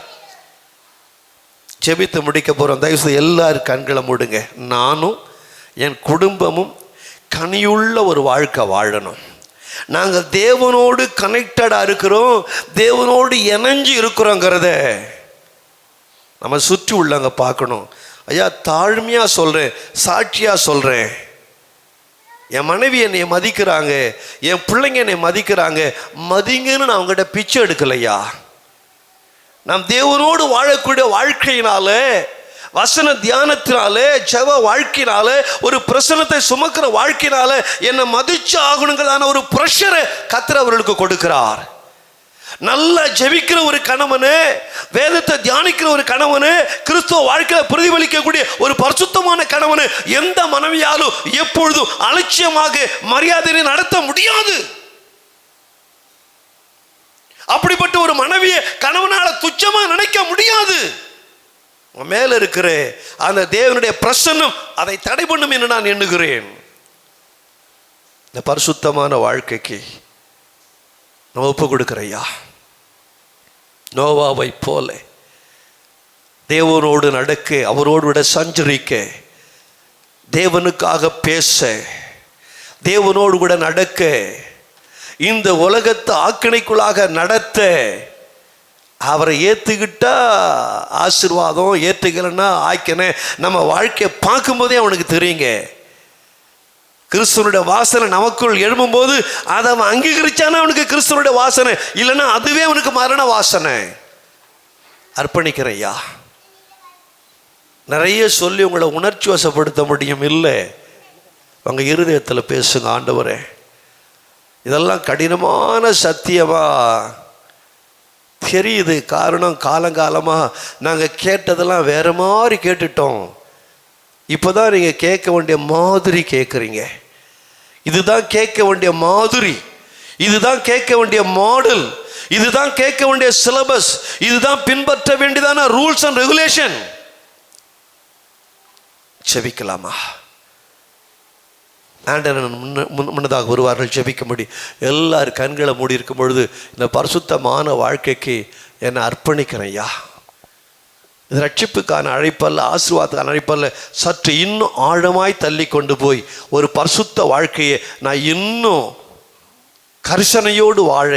A: ஜெபித்து முடிக்க போகிறோம். தயவுசெய்து எல்லாரும் கண்களை மூடுங்க. நானும் என் குடும்பமும் கனியுள்ள ஒரு வாழ்க்கை வாழணும். நாங்கள் தேவனோடு கனெக்டடாக இருக்கிறோம், தேவனோடு இணைஞ்சு இருக்கிறோங்கிறத நம்ம சுற்றி உள்ளவங்க பார்க்கணும். ஐயா, தாழ்மையாக சொல்கிறேன், சாட்சியாக சொல்கிறேன், என் மனைவி என்னை மதிக்கிறாங்க, என் பிள்ளைங்க என்னை மதிக்கிறாங்க, மதிங்கன்னு நான் அவங்ககிட்ட பிச்சை எடுக்கலையா. நாம் தேவனோடு வாழக்கூடிய வாழ்க்கையினால, வசன தியானத்தினாலே, ஜெப வாழ்க்கையினால, ஒரு பிரசனத்தை சுமக்கிற வாழ்க்கையினால என்னை மதிச்சு ஆகணுங்களான ஒரு பிரஷரை கர்த்தர் அவர்களுக்கு கொடுக்கிறார். நல்லா ஜெபிக்கிற ஒரு கணவனு, வேதத்தை தியானிக்கிற ஒரு கணவனு, கிறிஸ்துவ வாழ்க்கையில் பிரதிபலிக்கக்கூடிய ஒரு பரிசுத்தமான கணவனு எந்த மனைவியாலும் எப்பொழுதும் அலட்சியமாக மரியாதையை நடத்த முடியாது. அப்படிப்பட்ட ஒரு மனைவியை கணவனால துச்சமா நினைக்க முடியாது. மேல இருக்கிற அந்த தேவனுடைய பிரசன்னம் அதை தடை பண்ணும் என்று நான் எண்ணுகிறேன். இந்த பரிசுத்தமான வாழ்க்கைக்கு நான் ஒப்பு கொடுக்கிறையா. நோவாவை போல தேவனோடு நடக்க, அவரோடு விட சஞ்சரிக்க, தேவனுக்காக பேச, தேவனோடு கூட நடக்க, இந்த உலகத்தை ஆக்கினைக்குள்ளாக நடத்த, அவரை ஏற்றுக்கிட்டா ஆசீர்வாதம், ஏற்றுக்கலைன்னா ஆக்கின. நம்ம வாழ்க்கையை பார்க்கும்போதே அவனுக்கு தெரியுங்க. கிறிஸ்துவனுடைய வாசனை நமக்குள் எழும்பும்போது அதை அவன் அங்கீகரிச்சானா அவனுக்கு கிறிஸ்துவனுடைய வாசனை, இல்லைன்னா அதுவே அவனுக்கு மரண வாசனை. அர்ப்பணிக்கிறையா. நிறைய சொல்லி உங்களை உணர்ச்சி வசப்படுத்த முடியும் இல்லை, உங்க இருதயத்தில் பேசுங்க. ஆண்டவரே, இதெல்லாம் கடினமான சத்தியமா தெரியுது. காரணம், காலங்காலமாக நாங்கள் கேட்டதெல்லாம் வேற மாதிரி கேட்டுட்டோம். இப்போதான் நீங்கள் கேட்க வேண்டிய மாதிரி கேட்குறீங்க. இதுதான் கேட்க வேண்டிய மாதிரி, இதுதான் கேட்க வேண்டிய மாடல், இதுதான் கேட்க வேண்டிய சிலபஸ், இதுதான் பின்பற்ற வேண்டியதான ரூல்ஸ் அண்ட் ரெகுலேஷன். செபிக்கலாமா? ஆண்டவன் முன்னதாக வருவார்கள் ஜெபிக்க முடியும். எல்லாரும் கண்களை மூடி இருக்கும் பொழுது இந்த பரிசுத்தமான வாழ்க்கைக்கு என்னை அர்ப்பணிக்கிறேன் ஐயா. இது ரட்சிப்புக்கான அழைப்பல்ல, ஆசீர்வாதத்துக்கான அழைப்பல்ல. சற்று இன்னும் ஆழமாய் தள்ளி கொண்டு போய் ஒரு பரிசுத்த வாழ்க்கையை நான் இன்னும் கரிசனையோடு வாழ,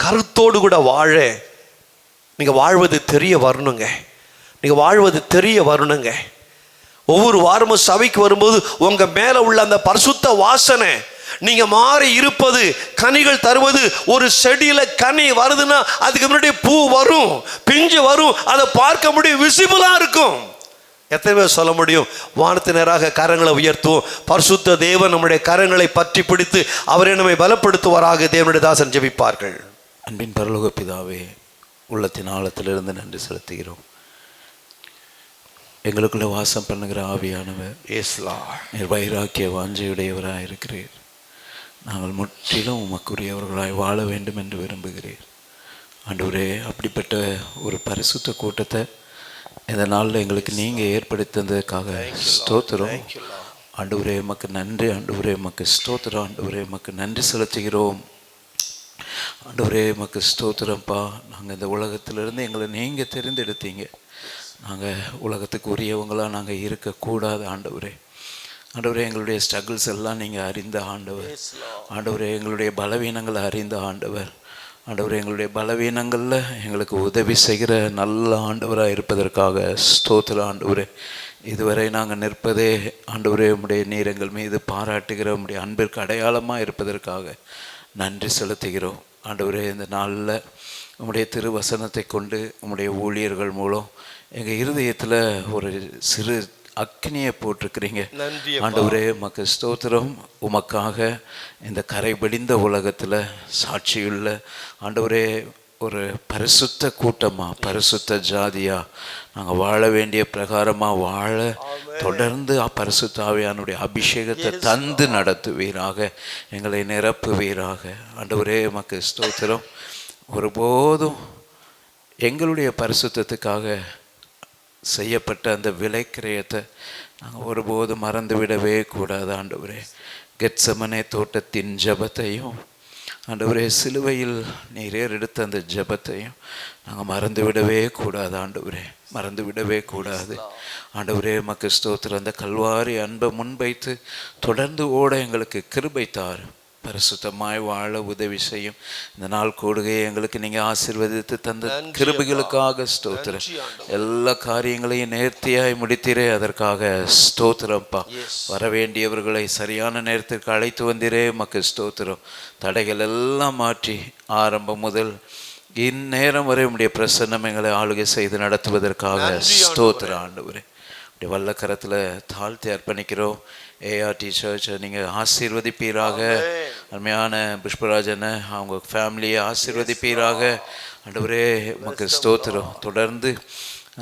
A: கருத்தோடு கூட வாழ நீங்கள் வாழ்வது தெரிய வரணுங்க. நீங்கள் வாழ்வது தெரிய வரணுங்க. ஒவ்வொரு வாரமும் சபைக்கு வரும்போது உங்கள் மேலே உள்ள அந்த பரிசுத்த வாசனை, நீங்கள் மாறி இருப்பது, கனிகள் தருவது. ஒரு செடியில் கனி வருதுன்னா அதுக்கு முன்னாடி பூ வரும், பிஞ்சு வரும், அதை பார்க்க முடியும், விசிபிளாக இருக்கும். எத்தனை பேர் சொல்ல முடியும்? வானத்தினராக கரங்களை உயர்த்துவோம். பரிசுத்த தேவன் நம்முடைய கரங்களை பற்றி பிடித்து அவரை நம்மை பலப்படுத்துவாராக. தேவனுடைய தாசன் ஜெபிப்பார்கள்.
B: அன்பின் பரலோக பிதாவே, உள்ளத்தின் ஆழத்திலிருந்து நன்றி செலுத்துகிறோம். எங்களுக்குள்ள வாசம் பண்ணுகிற ஆவியானவர், நீர் வைராக்கிய வாஞ்சையுடையவராக இருக்கிறீர். நாங்கள் முற்றிலும் உமக்குரியவர்களாய் வாழ வேண்டும் என்று விரும்புகிறீர். ஆண்டவரே, அப்படிப்பட்ட ஒரு பரிசுத்த கூட்டத்தை இந்த நாளில் எங்களுக்கு நீங்கள் ஏற்படுத்தினதுக்காக ஸ்தோத்திரம். ஆண்டவரே உமக்கு நன்றி. ஆண்டவரே உமக்கு ஸ்தோத்திரம். ஆண்டவரே உமக்கு நன்றி செலுத்துகிறோம். ஆண்டவரே உமக்கு ஸ்தோத்திரம்ப்பா. நாங்கள் இந்த உலகத்திலிருந்து எங்களை நீங்கள் தெரிந்தெடுத்தீங்க. நாங்கள் உலகத்துக்கு உரியவங்களாக நாங்கள் இருக்கக்கூடாது. ஆண்டவரே, ஆண்டவரே எங்களுடைய ஸ்ட்ரகிள்ஸ் எல்லாம் நீங்கள் அறிந்த ஆண்டவர். ஆண்டவரே எங்களுடைய பலவீனங்களை அறிந்த ஆண்டவர். ஆண்டவரே எங்களுடைய பலவீனங்களில் எங்களுக்கு உதவி செய்கிற நல்ல ஆண்டவராக இருப்பதற்காக ஸ்தோத்திரம். ஆண்டவரே, இதுவரை நாங்கள் நிற்பதே ஆண்டவரே உம்முடைய நீர் எங்கள் மீது பாராட்டுகிற உம்முடைய அன்பிற்கு அடையாளமாக இருப்பதற்காக நன்றி செலுத்துகிறோம். ஆண்டவரே, இந்த நாளில் உம்முடைய திருவசனத்தை கொண்டு உம்முடைய ஊழியர்கள் மூலம் எங்கள் இருதயத்தில் ஒரு சிறு அக்னியை போட்டிருக்கிறீங்க. ஆண்டவரே உமக்கு ஸ்தோத்திரம். உமக்காக இந்த கரைபடிந்த உலகத்தில் சாட்சியுள்ள ஆண்டவரே ஒரு பரிசுத்த கூட்டமாக, பரிசுத்த ஜாதியாக நாங்கள் வாழ வேண்டிய பிரகாரமாக வாழ தொடர்ந்து பரிசுத்த ஆவியானுடைய அபிஷேகத்தை தந்து நடத்துவீராக, எங்களை நிரப்புவீராக. ஆண்டவரே உமக்கு ஸ்தோத்திரம். ஒருபோதும் எங்களுடைய பரிசுத்தத்துக்காக செய்யப்பட்ட அந்த விலைக்கிரயத்தை நாங்கள் ஒருபோதும் மறந்து விடவே கூடாது. ஆண்டவரே, கெத்சமனே தோட்டத்தின் ஜபத்தையும் ஆண்டவரே சிலுவையில் நீர் எடுத்த அந்த ஜபத்தையும் நாங்கள் மறந்து விடவே கூடாது. ஆண்டவரே, மறந்து விடவே கூடாது. ஆண்டவரே உமக்கு ஸ்தோத்திரம். அந்த கல்வாரி அன்பை முன்வைத்து தொடர்ந்து ஓட எங்களுக்கு கிருபை தாரு. பரிசுத்தமாய் வாழ உதவி செய்யும். இந்த நாள் கூடுகையை எங்களுக்கு நீங்கள் ஆசீர்வதித்து தந்த கிருபைகளுக்காக ஸ்தோத்திரம். எல்லா காரியங்களையும் நேர்த்தியாய் முடித்தீரே, அதற்காக ஸ்தோத்திரம்ப்பா. வரவேண்டியவர்களை சரியான நேரத்திற்கு அழைத்து வந்தீரே, உமக்கு ஸ்தோத்திரம். தடைகள் எல்லாம் மாற்றி ஆரம்பம் முதல் இந்நேரம் வரை உம்முடைய பிரசன்னம் எங்களை ஆளுகை செய்து நடத்துவதற்காக ஸ்தோத்திரம். ஆண்டவரே, உடைய வல்லக்கரத்தில் தாழ்த்தி அர்ப்பணிக்கிறோம். ஏஆர்டி சர்ச்சை நீங்கள் ஆசீர்வதிப்பீராக. அருமையான புஷ்பராஜனை அவங்க ஃபேமிலியை ஆசீர்வதிப்பீராக. ஆண்டவரே உமக்கு ஸ்தோத்திரம். தொடர்ந்து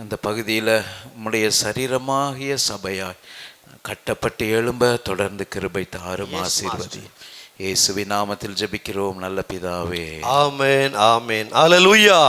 B: அந்த பகுதியில் உம்முடைய சரீரமாகிய சபையாய் கட்டப்பட்டு எழும்ப தொடர்ந்து கிருபை தாரும். ஆசீர்வதி. இயேசுவின் நாமத்தில் ஜெபிக்கிறோம் நல்ல பிதாவே.
A: ஆமென், ஆமென். அல்லேலூயா.